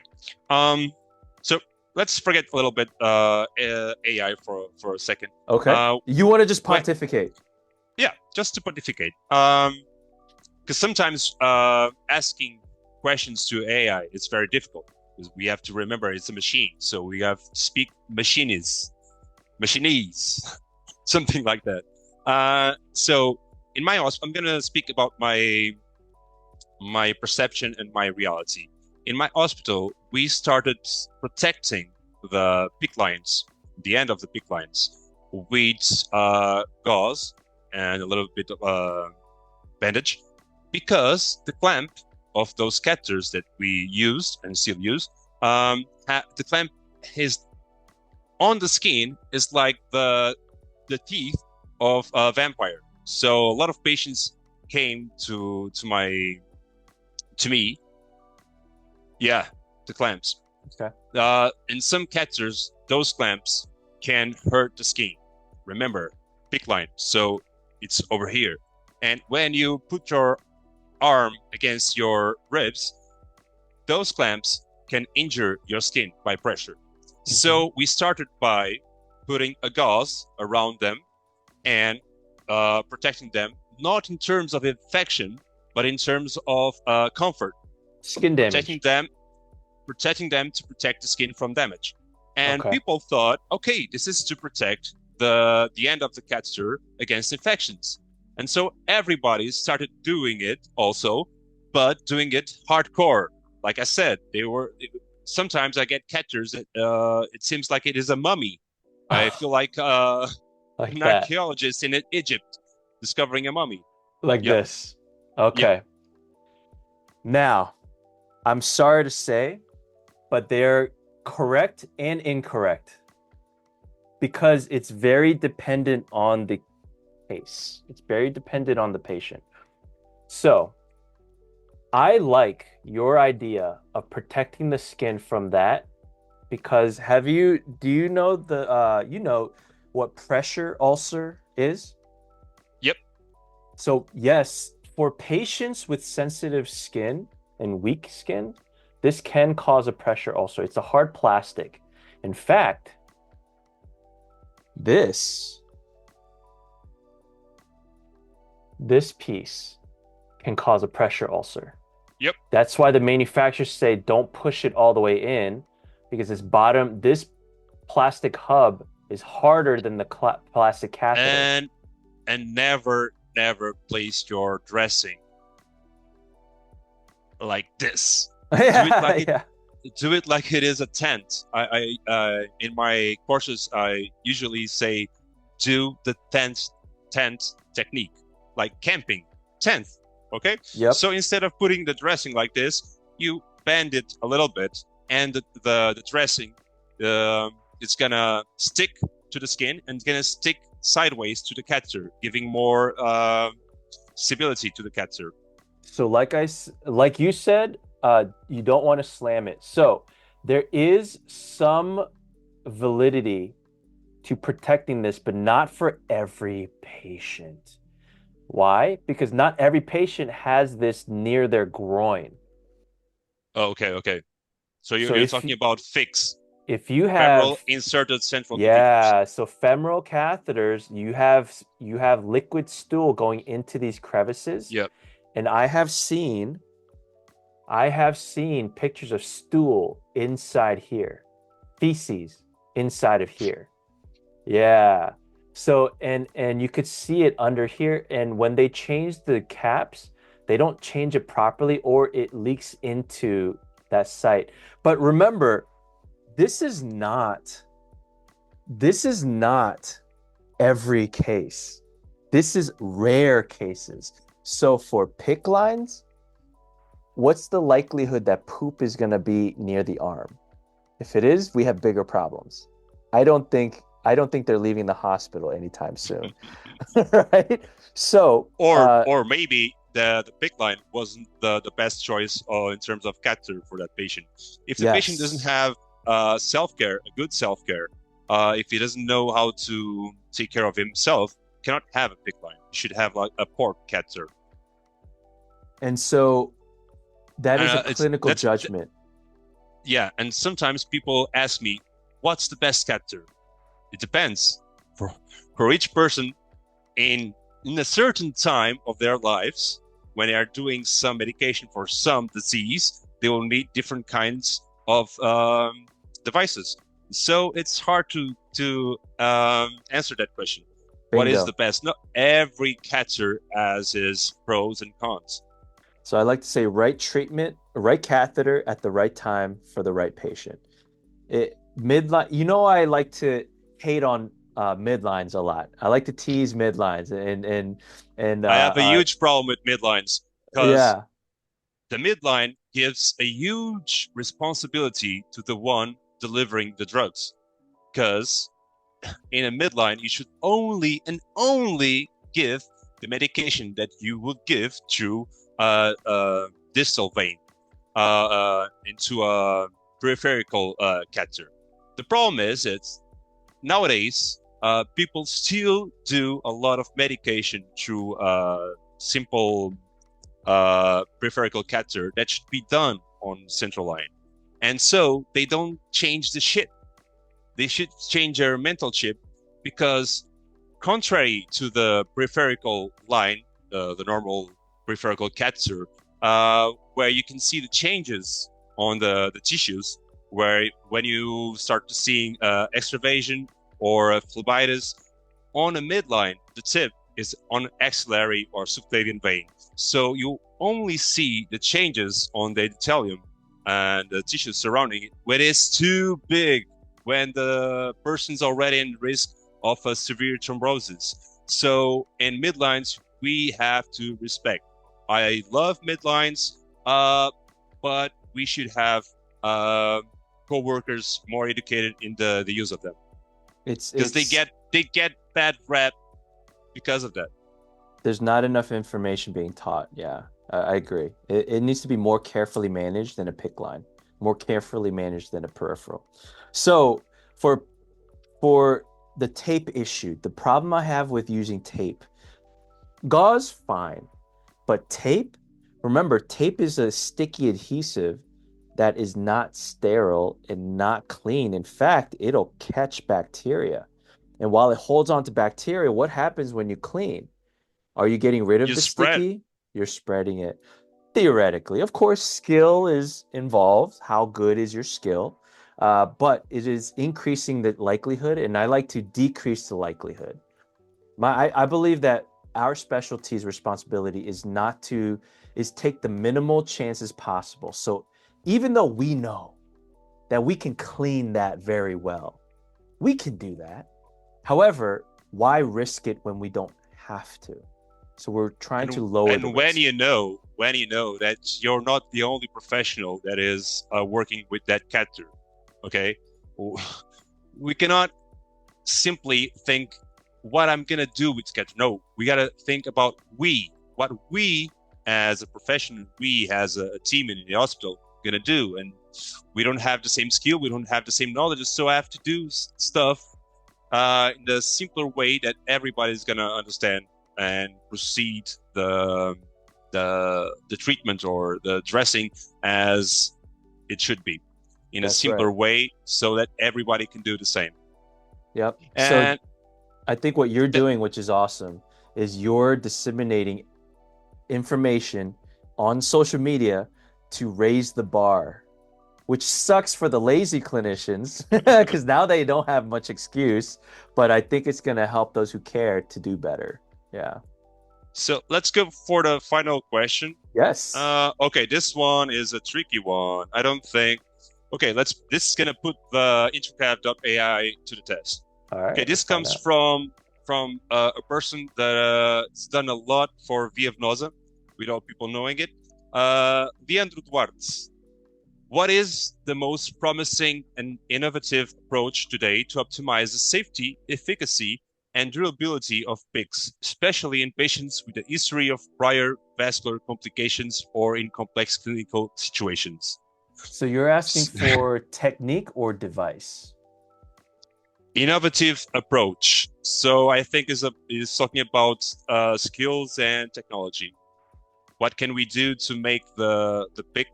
So let's forget a little bit AI for a second. Okay. You want to just pontificate? Yeah, just to pontificate. Because sometimes asking questions to AI is very difficult because we have to remember it's a machine, so we have to speak machinese, something like that. So in my hospital, I'm gonna speak about my perception and my reality. In my hospital, we started protecting the PICC lines, the end of the PICC lines, with gauze and a little bit of bandage, because the clamp of those catheters that we used and still use, the clamp is on the skin is like the teeth of a vampire. So a lot of patients came to me. Yeah, the clamps. Okay. In some catheters, those clamps can hurt the skin. Remember, PICC line. So it's over here. And when you put your arm against your ribs, those clamps can injure your skin by pressure. So we started by putting a gauze around them and protecting them, not in terms of infection, but in terms of comfort. Skin damage. Protecting them to protect the skin from damage. And people thought, okay, this is to protect the end of the catheter against infections. And so everybody started doing it also, but doing it hardcore. Like I said, sometimes I get catheters that it seems like it is a mummy. I feel like an archaeologist in Egypt discovering a mummy. Like this. Okay. Yep. Now, I'm sorry to say, but they're correct and incorrect because it's very dependent on the case. It's very dependent on the patient. So I like your idea of protecting the skin from that because do you know what pressure ulcer is? Yep. So yes, for patients with sensitive skin and weak skin, this can cause a pressure ulcer. It's a hard plastic. In fact, this piece can cause a pressure ulcer. Yep. That's why the manufacturers say don't push it all the way in, because this plastic hub is harder than the plastic catheter. And never place your dressing like this. Do it like it is a tent. I in my courses I usually say do the tent technique, like camping tent. Okay. Yep. So instead of putting the dressing like this, you bend it a little bit, and the dressing it's gonna stick to the skin and it's gonna stick sideways to the catheter, giving more stability to the catheter. So like you said, you don't want to slam it. So there is some validity to protecting this, but not for every patient. Why? Because not every patient has this near their groin. Oh, okay. So So you're talking about fix if you femoral have inserted central catheters. yeah, so femoral catheters, you have liquid stool going into these crevices, Yep. and I have seen pictures of stool inside here, feces inside of here. Yeah. So and you could see it under here, and when they change the caps, they don't change it properly or it leaks into that site. But remember, this is not this is not every case. This is rare cases. So for PICC lines, what's the likelihood that poop is going to be near the arm? If it is, we have bigger problems. I don't think they're leaving the hospital anytime soon. Right? So, Or maybe the big line wasn't the best choice in terms of catheter for that patient. If the patient doesn't yes. have self-care, a good self-care, if he doesn't know how to take care of himself, cannot have a big line. He should have like a port catheter. And so that is a It's clinical judgment. Yeah, and sometimes people ask me, "What's the best catheter?" It depends. For each person, in a certain time of their lives, when they are doing some medication for some disease, they will need different kinds of devices. So it's hard to answer that question. What is Bingo. the best? Not every catheter has its pros and cons. So I like to say right treatment, right catheter at the right time for the right patient. Midline, I like to hate on midlines a lot. I like to tease midlines and I have a huge problem with midlines because yeah, the midline gives a huge responsibility to the one delivering the drugs. Because in a midline, you should only and only give the medication that you would give through a distal vein into a peripheral catheter. The problem is, it's nowadays people still do a lot of medication through simple peripheral catheter that should be done on central line, and so they don't change the shit. They should change their mental chip because, contrary to the peripheral line, the normal peripheral catheter, where you can see the changes on the tissues, where when you start to seeing extravasation or phlebitis, on a midline, the tip is on axillary or subclavian vein. So you only see the changes on the endothelium and the tissue surrounding it when it's too big, when the person's already in risk of a severe thrombosis. So in midlines, we have to respect. I love midlines, but we should have co-workers more educated in the use of them, because they get bad rap because of that. there's not enough information being taught. Yeah, I agree. It needs to be more carefully managed than a PICC line, more carefully managed than a peripheral. So for the tape issue, the problem I have with using tape, gauze, fine, but tape, remember, tape is a sticky adhesive that is not sterile and not clean. In fact, it'll catch bacteria. And while it holds on to bacteria, what happens when you clean? Are you getting rid of You the spread. sticky? You're spreading it. Theoretically, of course, skill is involved. How good is your skill? But it is increasing the likelihood, and I like to decrease the likelihood. I believe that our specialty's responsibility is take the minimal chances possible. So even though we know that we can clean that very well, we can do that. However, why risk it when we don't have to? So we're trying to lower the And when risk. you know that you're not the only professional that is working with that catheter, okay, we cannot simply think what I'm gonna do with catheter. No, we gotta think about what we as a profession, we as a team in the hospital gonna do. And we don't have the same skill, we don't have the same knowledge, so I have to do stuff in the simpler way that everybody's gonna understand and proceed the treatment or the dressing as it should be in a That's right. simpler way so that everybody can do the same. Yep. So And I think what you're th- doing, which is awesome, is you're disseminating information on social media to raise the bar, which sucks for the lazy clinicians because now they don't have much excuse. But I think it's going to help those who care to do better. Yeah. so let's go for the final question. Yes. Okay, this one is a tricky one. I don't think. Okay, this is gonna put the AI to the test. All Okay, right. this Let's find comes out. from a person that has done a lot for ViaVenosa without people knowing it. Leandro Duarte. What is the most promising and innovative approach today to optimize the safety, efficacy, and durability of PICs, especially in patients with a history of prior vascular complications or in complex clinical situations? So you're asking for technique or device? Innovative approach. So I think is talking about skills and technology. What can we do to make the PIC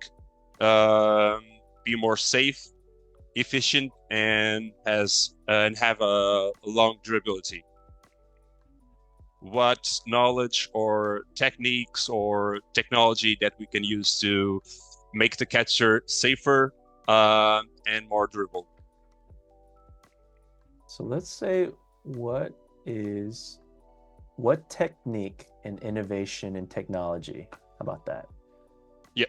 be more safe, efficient, and have a long durability? What knowledge or techniques or technology that we can use to make the catheter safer and more durable? So let's say what technique and innovation and technology? How about that? Yeah.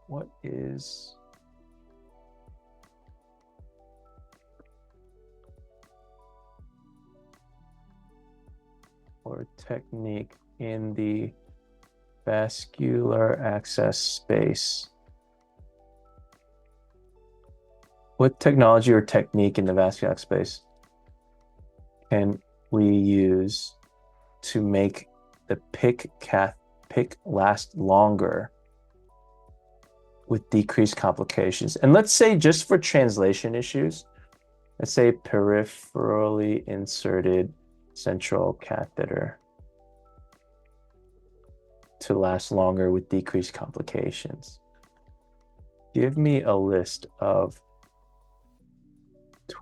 What is or technique in the vascular access space? What technology or technique in the vascular space can we use to make the PIC last longer with decreased complications? And let's say just for translation issues, let's say peripherally inserted central catheter to last longer with decreased complications. Give me a list of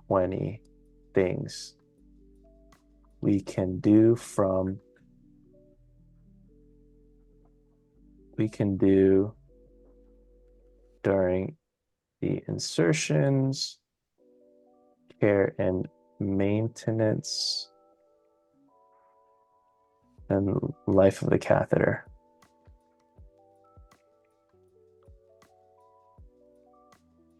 20 things we can do during the insertions, care and maintenance, and life of the catheter.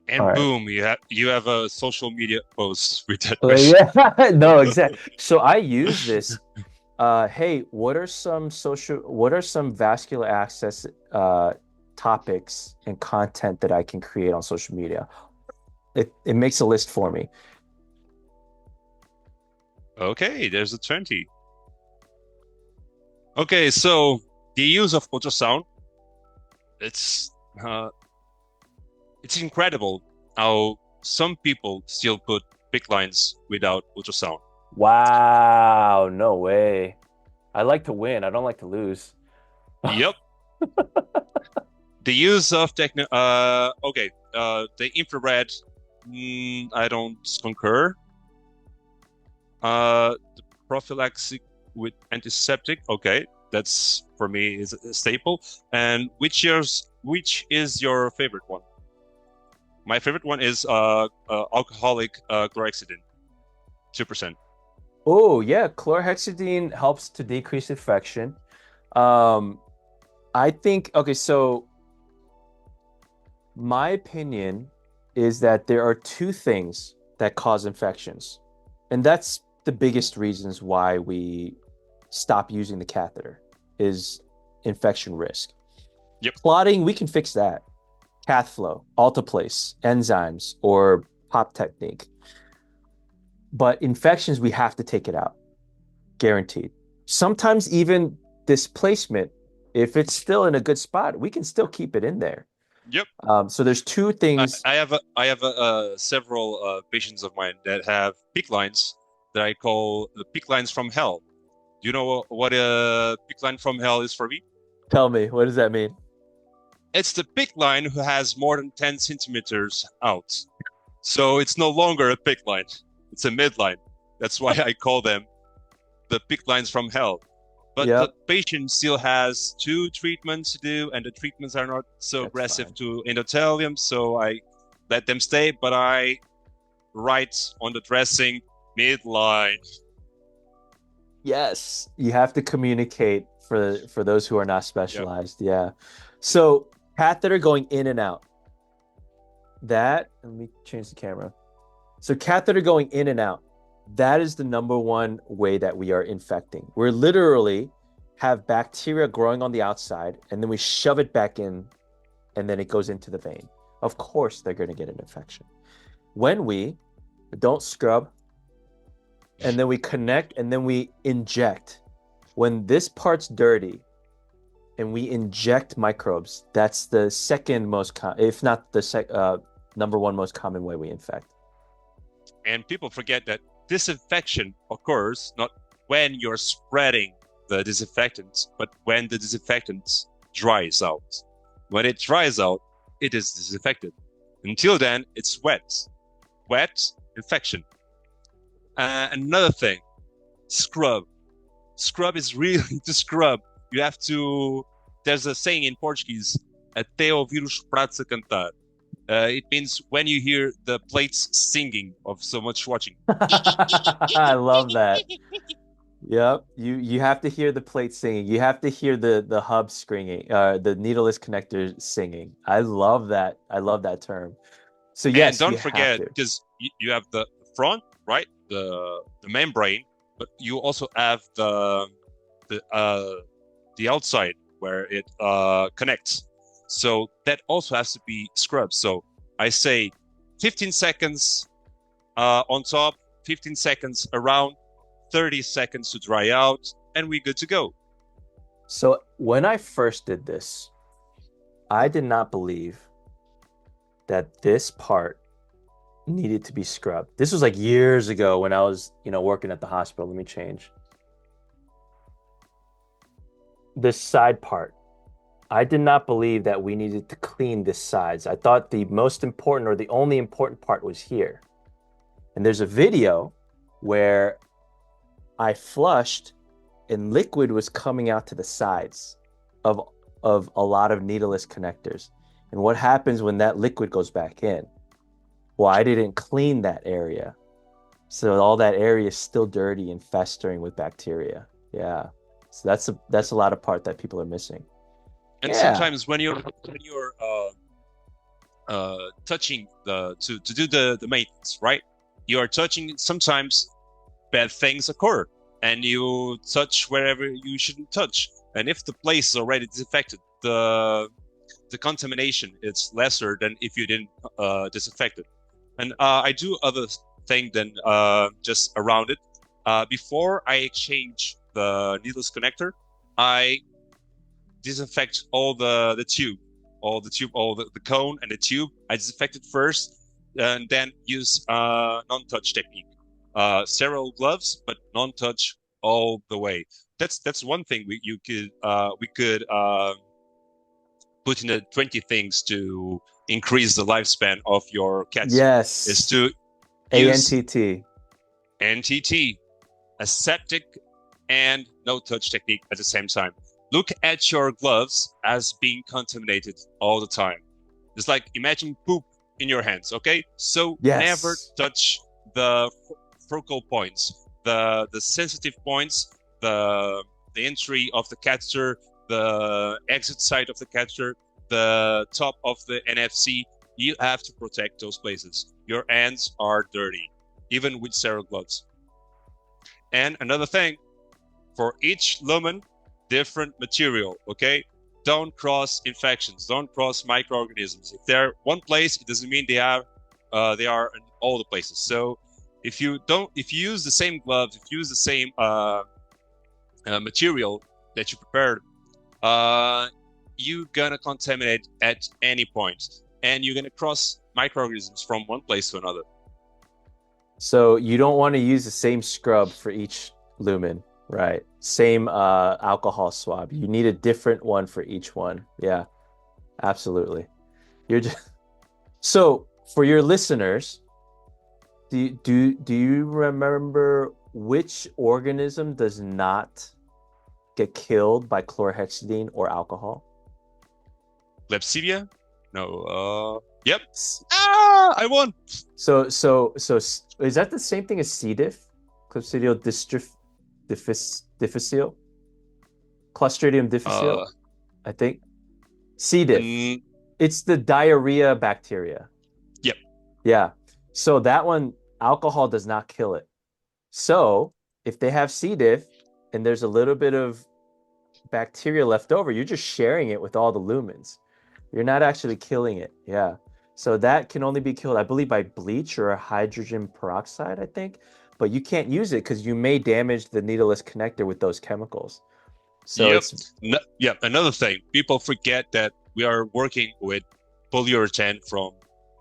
And All right. boom, you have a social media post with that question. Yeah, no, exactly. So I use this. Hey, what are some vascular access topics and content that I can create on social media? It makes a list for me. Okay, there's a 20. Okay, so the use of ultrasound, it's uh, it's incredible how some people still put big lines without ultrasound. Wow, no way. I like to win. I don't like to lose. Yep. The use of the infrared, I don't concur. The prophylaxis with antiseptic, okay, that's for me is a staple. And which is your favorite one? My favorite one is alcoholic chlorhexidine, 2%. Oh, yeah, chlorhexidine helps to decrease infection. Um, I think, okay, so my opinion is that there are two things that cause infections, and that's the biggest reasons why we stop using the catheter is infection risk. Yep. Clotting, we can fix that. Cath flow, alteplase, enzymes, or pop technique. But infections, we have to take it out, guaranteed. Sometimes even displacement, if it's still in a good spot, we can still keep it in there. Yep. So there's two I, things. I have several patients of mine that have PICC lines that I call the PICC lines from hell. Do you know what a PICC line from hell is for me? Tell me, what does that mean? It's the PICC line who has more than 10 centimeters out. So it's no longer a PICC line. It's a midline. That's why I call them the PICC lines from hell. But the Yep, patient still has 2 treatments to do, and the treatments are not so that's aggressive fine. to endothelium, so I let them stay, but I write on the dressing midline. Yes, you have to communicate for those who are not Yep. specialized. Yeah. So catheter going in and out. That, let me change the camera. So catheter going in and out. That is the number one way that we are infecting. We're literally have bacteria growing on the outside, and then we shove it back in, and then it goes into the vein. Of course, they're going to get an infection. When we don't scrub, and then we connect, and then we inject. When this part's dirty, and we inject microbes, that's the second most, if not the number one most common way we infect. And people forget that disinfection occurs not when you're spreading the disinfectants, but when the disinfectant dries out. When it dries out, it is disinfected. Until then, it's wet. Wet, infection. Another thing, scrub. Scrub is really to scrub. You have to. There's a saying in Portuguese, até ouvir os pratos a cantar. It means when you hear the plates singing of so much watching. I love that. Yep. You have to hear the plate singing. You have to hear the hub screaming, the needleless connector singing. I love that. I love that term. So And yes, you don't have forget, to. because you have the front, right? The membrane, but you also have the outside where it connects. So that also has to be scrubbed. So I say 15 seconds on top, 15 seconds around, 30 seconds to dry out, and we're good to go. So when I first did this, I did not believe that this part needed to be scrubbed. This was like years ago when I was, working at the hospital. Let me change. This side part. I did not believe that we needed to clean this sides. I thought the most important or the only important part was here. And there's a video where I flushed and liquid was coming out to the sides of a lot of needleless connectors. And what happens when that liquid goes back in? Well, I didn't clean that area. So all that area is still dirty and festering with bacteria. Yeah. So that's a lot of part that people are missing. And Yeah. sometimes when you're touching to do the maintenance, right? You are touching. Sometimes bad things occur, and you touch wherever you shouldn't touch. And if the place is already disinfected, the contamination is lesser than if you didn't disinfect it. And I do other thing than just around it. Before I exchange the needless connector, I disinfect all the tube, all the cone and the tube. I disinfect it first, and then use non-touch technique. Sterile gloves, but non-touch all the way. That's one thing we could put in the 20 things to increase the lifespan of your cats is Yes. to use ANTT. NTT, aseptic and no touch technique at the same time. Look at your gloves as being contaminated all the time. It's like imagine poop in your hands, okay? So never Yes. touch the focal points, the sensitive points, the entry of the catheter, the exit side of the catheter, the top of the NFC. You have to protect those places. Your hands are dirty, even with sterile gloves. And another thing, for each lumen, different material, okay? Don't cross infections, don't cross microorganisms. If they're one place, it doesn't mean they are in all the places. So if you use the same gloves, if you use the same material that you prepared, you're gonna contaminate at any point, and you're gonna cross microorganisms from one place to another. So you don't want to use the same scrub for each lumen, right? Same alcohol swab. You need a different one for each one. Yeah, absolutely. You're just so for your listeners, do you remember which organism does not get killed by chlorhexidine or alcohol? Klebsiella? No. Yep. Ah, I won. So is that the same thing as C. diff? Clostridial difficile? Clostridium difficile? I think. C. diff. It's the diarrhea bacteria. Yep. Yeah. So that one, alcohol does not kill it. So if they have C. diff and there's a little bit of bacteria left over, you're just sharing it with all the lumens. You're not actually killing it. Yeah. So that can only be killed, I believe, by bleach or hydrogen peroxide, I think. But you can't use it because you may damage the needleless connector with those chemicals. So yep. Yep. Another thing, people forget that we are working with polyurethane from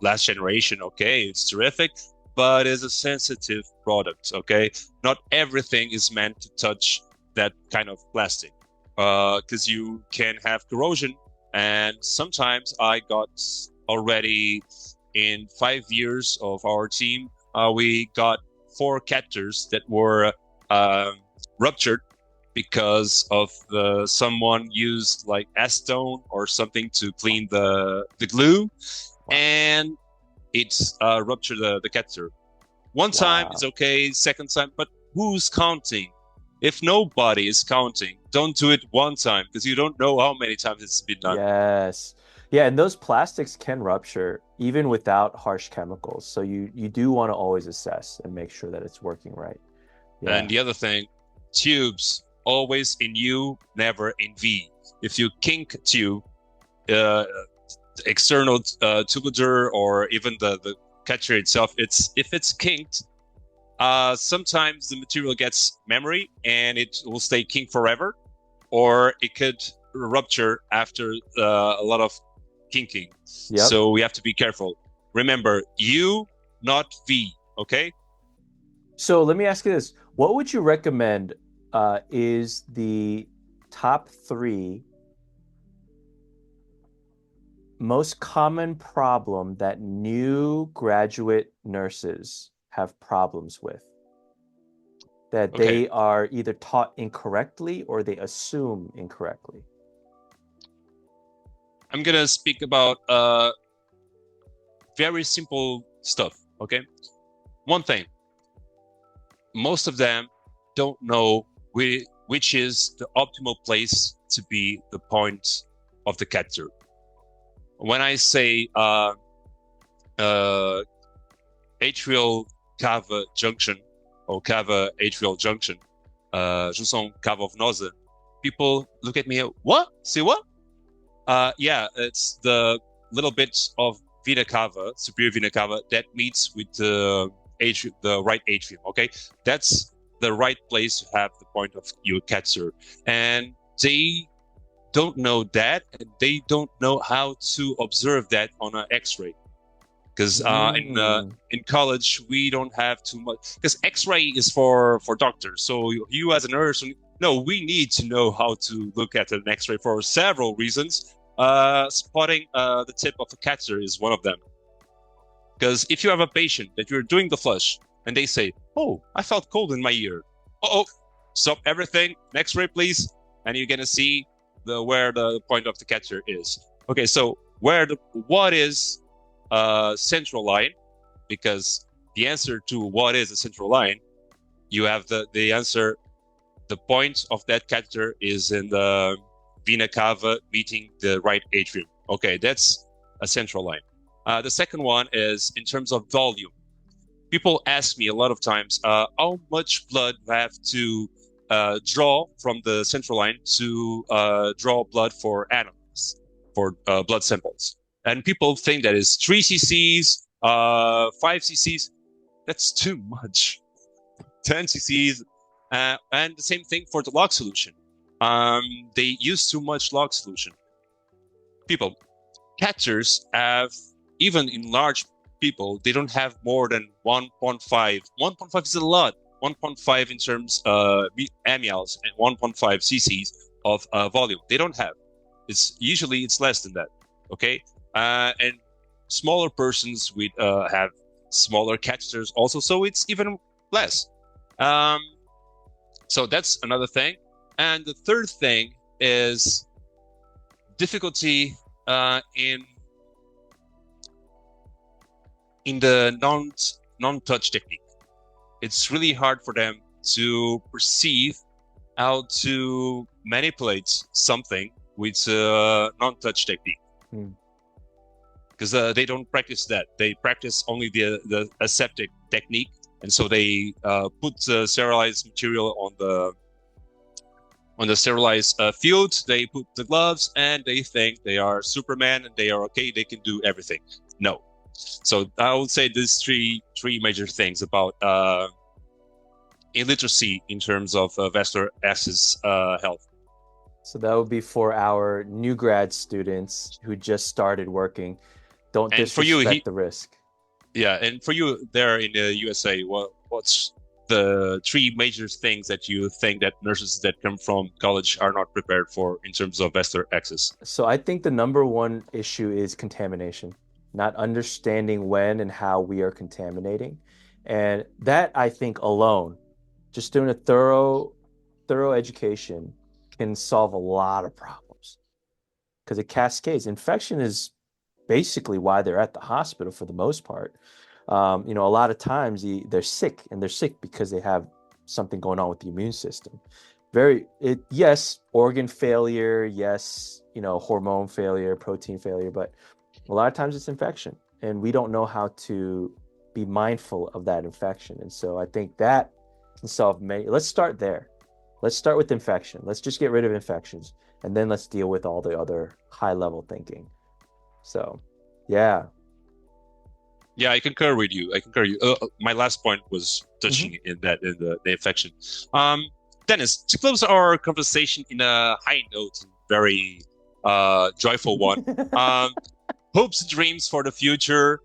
last generation. Okay, it's terrific, but it's a sensitive product. Okay, not everything is meant to touch that kind of plastic, because you can have corrosion. And sometimes I got already in 5 years of our team, we got 4 catheters that were ruptured because of someone used like acetone or something to clean the glue, and it's ruptured the catheter. One time it's okay, second time, but who's counting? If nobody is counting, don't do it one time because you don't know how many times it's been done. Yes. Yeah, and those plastics can rupture even without harsh chemicals. So you do want to always assess and make sure that it's working right. Yeah. And the other thing, tubes, always in U, never in V. If you kink tube, external tubular or even the catheter itself, if it's kinked, sometimes the material gets memory and it will stay kinked forever, or it could rupture after a lot of kinking. Yep. So we have to be careful. Remember, U, not V, okay? So let me ask you this. What would you recommend is the top 3 most common problem that new graduate nurses have problems with? That they are either taught incorrectly or they assume incorrectly? I'm going to speak about very simple stuff, okay? One thing, most of them don't know which is the optimal place to be the point of the catheter. When I say atrial cava junction or cava atrial junction, junção cava-venosa, people look at me, what? Say what? Yeah, it's the little bit of vena cava, superior vena cava, that meets with the right atrium, okay? That's the right place to have the point of your catheter. And they don't know that, and they don't know how to observe that on an X-ray. Because in college, we don't have too much, because X-ray is for doctors. So you as a nurse, no, we need to know how to look at an X-ray for several reasons. Spotting the tip of a catheter is one of them. Because if you have a patient that you're doing the flush and they say, oh, I felt cold in my ear. Uh-oh, stop everything, X-ray please. And you're gonna see where the point of the catheter is. Okay, so what is central line? Because the answer to what is a central line, you have the answer, the point of that catheter is in the vena cava meeting the right atrium. Okay, that's a central line. The second one is in terms of volume. People ask me a lot of times, how much blood do I have to draw from the central line to draw blood for animals, for blood samples. And people think that is 3 cc's, 5 cc's. That's too much. 10 cc's. And the same thing for the log solution. They use too much log solution. people. Catchers have, even in large people, they don't have more than 1.5. 1.5 is a lot. 1.5 in terms mLs and 1.5 cc's of volume. They don't have. It's less than that. Okay, and smaller persons with have smaller catheters also, so it's even less. So that's another thing. And the third thing is difficulty in the non-touch technique. It's really hard for them to perceive how to manipulate something with non-touch technique, because they don't practice that. They practice only the aseptic technique, and so they put sterilized material on the sterilized field. They put the gloves, and they think they are Superman and they are okay. They can do everything. No. So I would say these three major things about illiteracy in terms of vascular access health. So that would be for our new grad students who just started working. Don't disrespect the risk. Yeah, and for you there in the USA, what's the three major things that you think that nurses that come from college are not prepared for in terms of vascular access? So I think the number one issue is contamination, not understanding when and how we are contaminating. And that, I think, alone, just doing a thorough education can solve a lot of problems, because it cascades. Infection is basically why they're at the hospital for the most part. A lot of times they're sick, and they're sick because they have something going on with the immune system. Yes, organ failure, yes, hormone failure, protein failure, but a lot of times it's infection, and we don't know how to be mindful of that infection. And so I think that can solve many. Let's start there. Let's start with infection. Let's just get rid of infections, and then let's deal with all the other high-level thinking. So, yeah. Yeah, I concur with you. My last point was touching in the infection. Dennis, to close our conversation in a high note, very joyful one. Hopes and dreams for the future,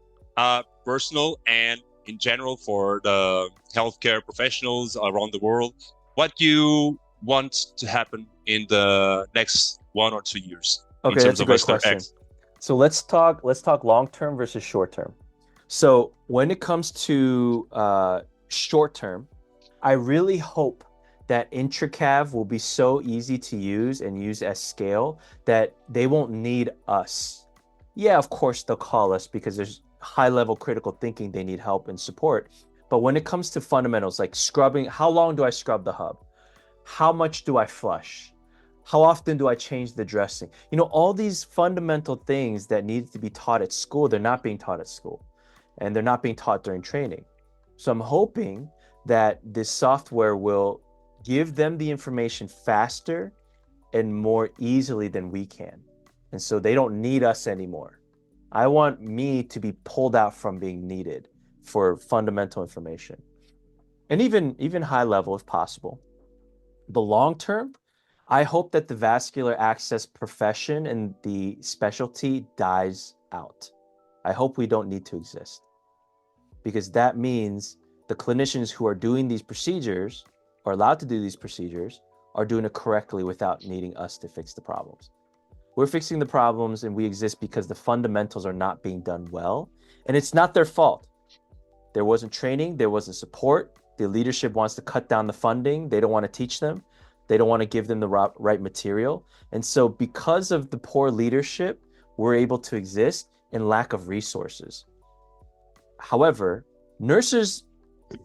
personal and in general for the healthcare professionals around the world. What do you want to happen in the next 1 or 2 years? Okay, that's a great question. So let's talk long-term versus short-term. So when it comes to short-term, I really hope that IntraCav will be so easy to use and use at scale that they won't need us. Yeah, of course they'll call us because there's high-level critical thinking they need help and support. But when it comes to fundamentals like scrubbing, how long do I scrub the hub? How much do I flush? How often do I change the dressing? All these fundamental things that need to be taught at school, they're not being taught at school, and they're not being taught during training. So I'm hoping that this software will give them the information faster and more easily than we can. And so they don't need us anymore. I want me to be pulled out from being needed for fundamental information, and even high level if possible. The long term, I hope that the vascular access profession and the specialty dies out. I hope we don't need to exist, because that means the clinicians who are doing these procedures, are allowed to do these procedures, are doing it correctly without needing us to fix the problems. We're fixing the problems, and we exist because the fundamentals are not being done well, and it's not their fault. There wasn't training, there wasn't support. The leadership wants to cut down the funding. They don't want to teach them. They don't want to give them the right material. And so because of the poor leadership, we're able to exist in lack of resources. However,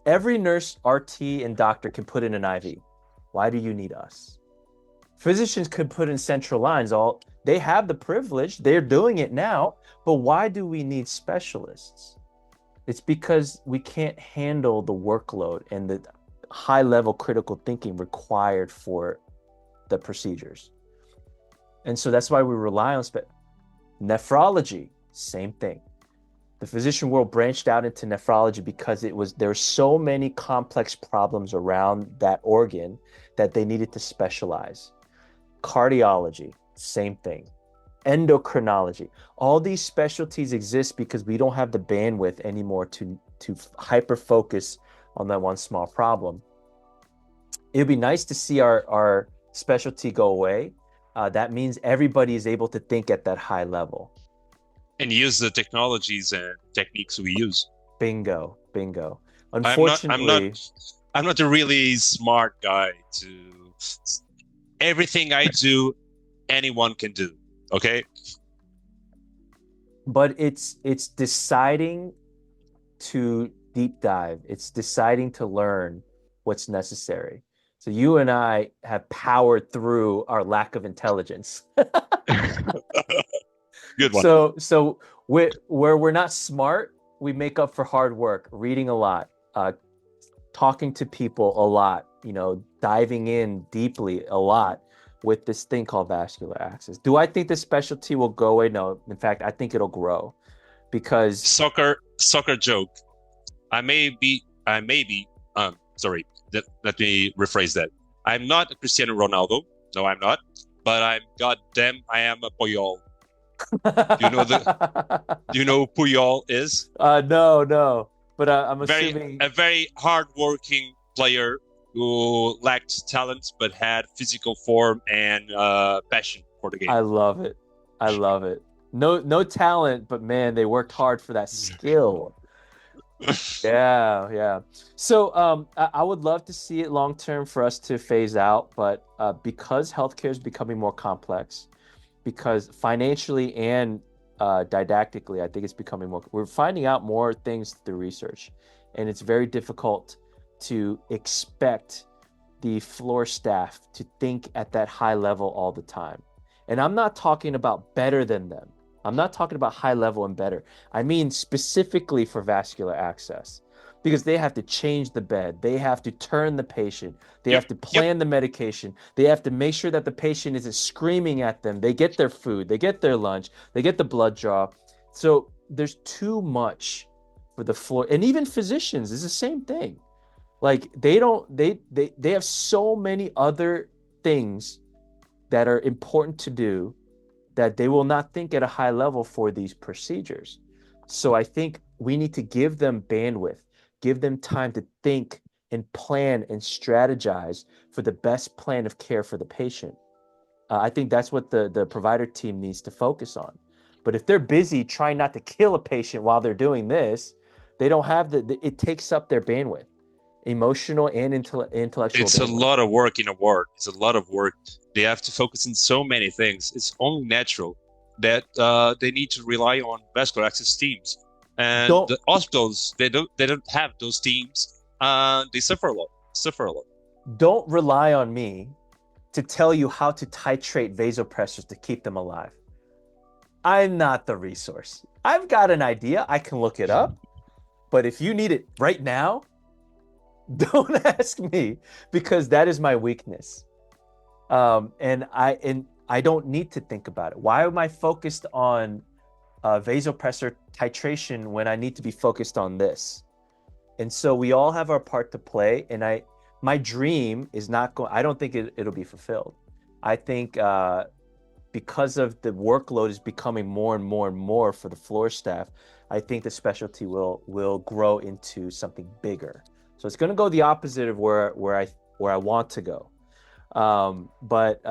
every nurse, RT, and doctor can put in an IV. Why do you need us? Physicians could put in central lines. They have the privilege. They're doing it now. But why do we need specialists? It's because we can't handle the workload and the high-level critical thinking required for the procedures. And so that's why we rely on nephrology, same thing. The physician world branched out into nephrology because there were so many complex problems around that organ that they needed to specialize. Cardiology, same thing. endocrinology. All these specialties exist because we don't have the bandwidth anymore to hyper focus on that one small problem. It'd be nice to see our specialty go away. That means everybody is able to think at that high level. And use the technologies and techniques we use. Bingo, bingo. I'm not Unfortunately, I'm not a really smart guy to everything I do, anyone can do. Okay? but it's deciding to deep dive. It's deciding to learn what's necessary. So you and I have powered through our lack of intelligence. Good one. So where we're not smart, we make up for hard work, reading a lot, talking to people a lot, diving in deeply a lot with this thing called vascular access. Do I think this specialty will go away? No. In fact, I think it'll grow because Soccer joke. Sorry, let me rephrase that. I'm not a Cristiano Ronaldo. No, I'm not. But I am a Puyol. Do you know who Puyol is? No. But I'm assuming a very hardworking player who lacked talent but had physical form and passion for the game. I love it. No talent, but man, they worked hard for that skill. Yeah. So I would love to see it long term for us to phase out, but because healthcare is becoming more complex, because financially and didactically, I think it's becoming more. We're finding out more things through research, and it's very difficult to expect the floor staff to think at that high level all the time. And I'm not talking about better than them. I'm not talking about high level and better. I mean specifically for vascular access, because they have to change the bed. They have to turn the patient. They have to plan the medication. They have to make sure that the patient isn't screaming at them. They get their food. They get their lunch. They get the blood draw. So there's too much for the floor. And even physicians is the same thing. Like they have so many other things that are important to do that they will not think at a high level for these procedures. So I think we need to give them bandwidth, give them time to think and plan and strategize for the best plan of care for the patient. I think that's what the provider team needs to focus on. But if they're busy trying not to kill a patient while they're doing this, they don't have it takes up their bandwidth, emotional and intellectual. It's bandwidth. A lot of work in a ward. It's a lot of work. They have to focus on so many things. It's only natural that they need to rely on vascular access teams. And the hospitals, they don't have those teams. They suffer a lot. Don't rely on me to tell you how to titrate vasopressors to keep them alive. I'm not the resource. I've got an idea. I can look it up. But if you need it right now, don't ask me, because that is my weakness. And I don't need to think about it. Why am I focused on vasopressor titration when I need to be focused on this? And so we all have our part to play. And my dream is not going. I don't think it'll be fulfilled. I think because of the workload is becoming more and more and more for the floor staff, I think the specialty will grow into something bigger. So it's going to go the opposite of where I want to go. But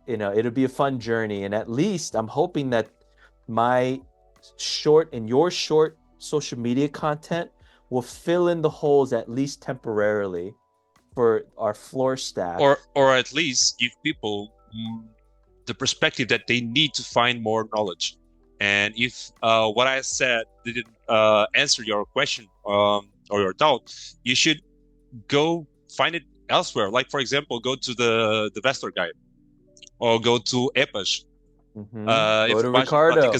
it'll be a fun journey, and at least I'm hoping that my short and your short social media content will fill in the holes, at least temporarily, for our floor staff, or at least give people the perspective that they need to find more knowledge. And if what I said didn't answer your question or your doubt, you should go find it elsewhere. Like, for example, go to the Vestor Guide, or go to EPAS. Go to Ricardo.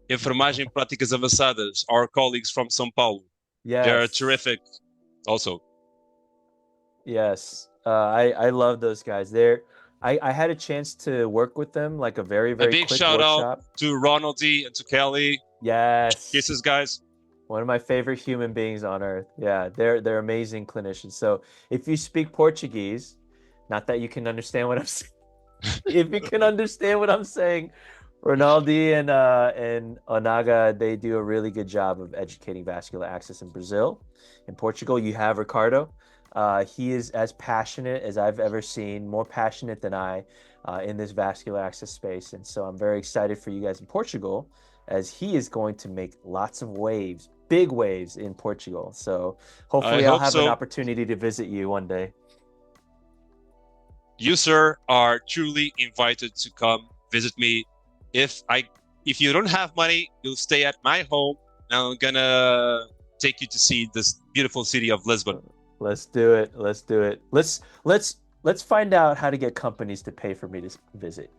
Enfermagem Práticas Avançadas, our colleagues from São Paulo. Yes. They're terrific also. Yes. I love those guys. I had a chance to work with them, like a very, very big quick shout workshop. out to Ronaldy and to Kelly. Yes. Kisses, guys. One of my favorite human beings on earth. Yeah, they're amazing clinicians. So if you speak Portuguese, not that you can understand what I'm saying, if you can understand what I'm saying, Ronaldo and Onaga, they do a really good job of educating vascular access in Brazil. In Portugal, you have Ricardo. He is as passionate as I've ever seen, more passionate than I in this vascular access space. And so I'm very excited for you guys in Portugal, as he is going to make lots of waves, big waves in Portugal. So I hopefully I'll hope have an so. opportunity to visit you one day. You, sir, are truly invited to come visit me. If I, if you don't have money, you'll stay at my home. And I'm gonna take you to see this beautiful city of Lisbon. Let's do it. Let's do it. Let's find out how to get companies to pay for me to visit.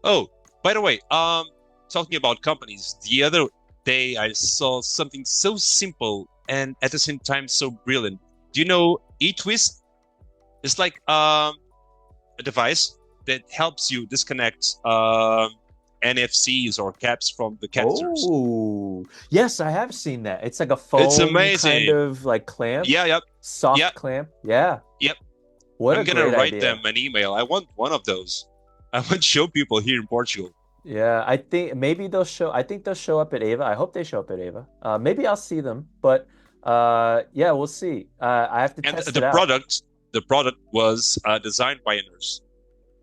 Oh, by the way, talking about companies, the other day I saw something so simple and at the same time so brilliant. Do you know eTwist? It's like a device that helps you disconnect NFCs or caps from the catheters. Oh, yes, I have seen that. It's like a It's foam kind amazing. of like clamp, Yeah, yep, soft yeah, clamp. Yeah. yep. What I'm a gonna great write idea. them an email. I want one of those. I want to show people here in Portugal. Yeah, I think maybe they'll show. I think they'll show up at Ava. I hope they show up at Ava. Maybe I'll see them, but yeah, we'll see. I have to And test it out. the product was designed by a nurse.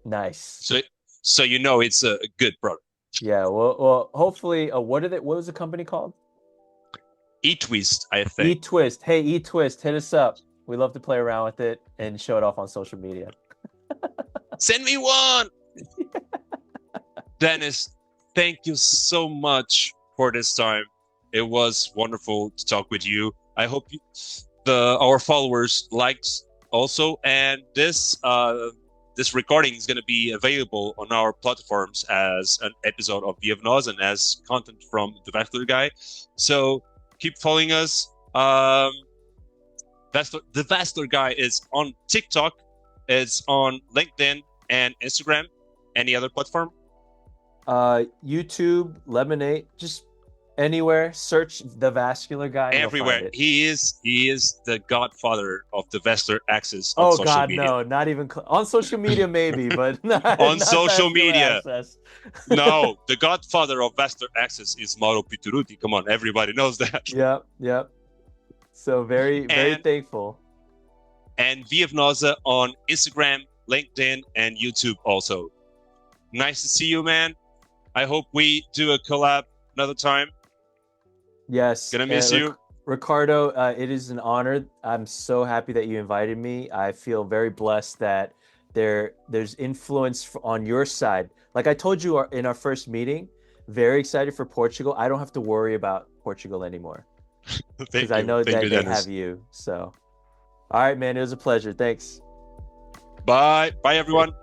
Nice. So, so you know it's a good product. Yeah. Well, hopefully. What was the company called? eTwist, I think. eTwist. Hey, eTwist, hit us up. We love to play around with it and show it off on social media. Send me one. Dennis, thank you so much for this time. It was wonderful to talk with you. I hope our followers liked also, and this recording is going to be available on our platforms as an episode of ViaVenosa and as content from the Vascular Guy. So keep following us. The Vascular Guy is on TikTok, it's on LinkedIn and Instagram. Any other platform? YouTube, Lemonade, just anywhere. Search the Vascular Guy and you'll find Everywhere. it. He is the godfather of the Vascular Access on Oh social God, media. no, not even on social media, maybe, but On not social vascular media. access. No, the godfather of Vascular Access is Mauro Pituruti. Come on, everybody knows that. Yep, yep. So very And thankful. ViaVenosa on Instagram, LinkedIn, and YouTube also. Nice to see you, man. I hope we do a collab another time. Yes, Gonna miss you. Ricardo, it is an honor. I'm so happy that you invited me. I feel very blessed that there's influence on your side. Like I told you in our first meeting, very excited for Portugal. I don't have to worry about Portugal anymore because I know Thank that you, they Dennis. have you. So, all right, man, it was a pleasure. Thanks. Bye, bye, everyone.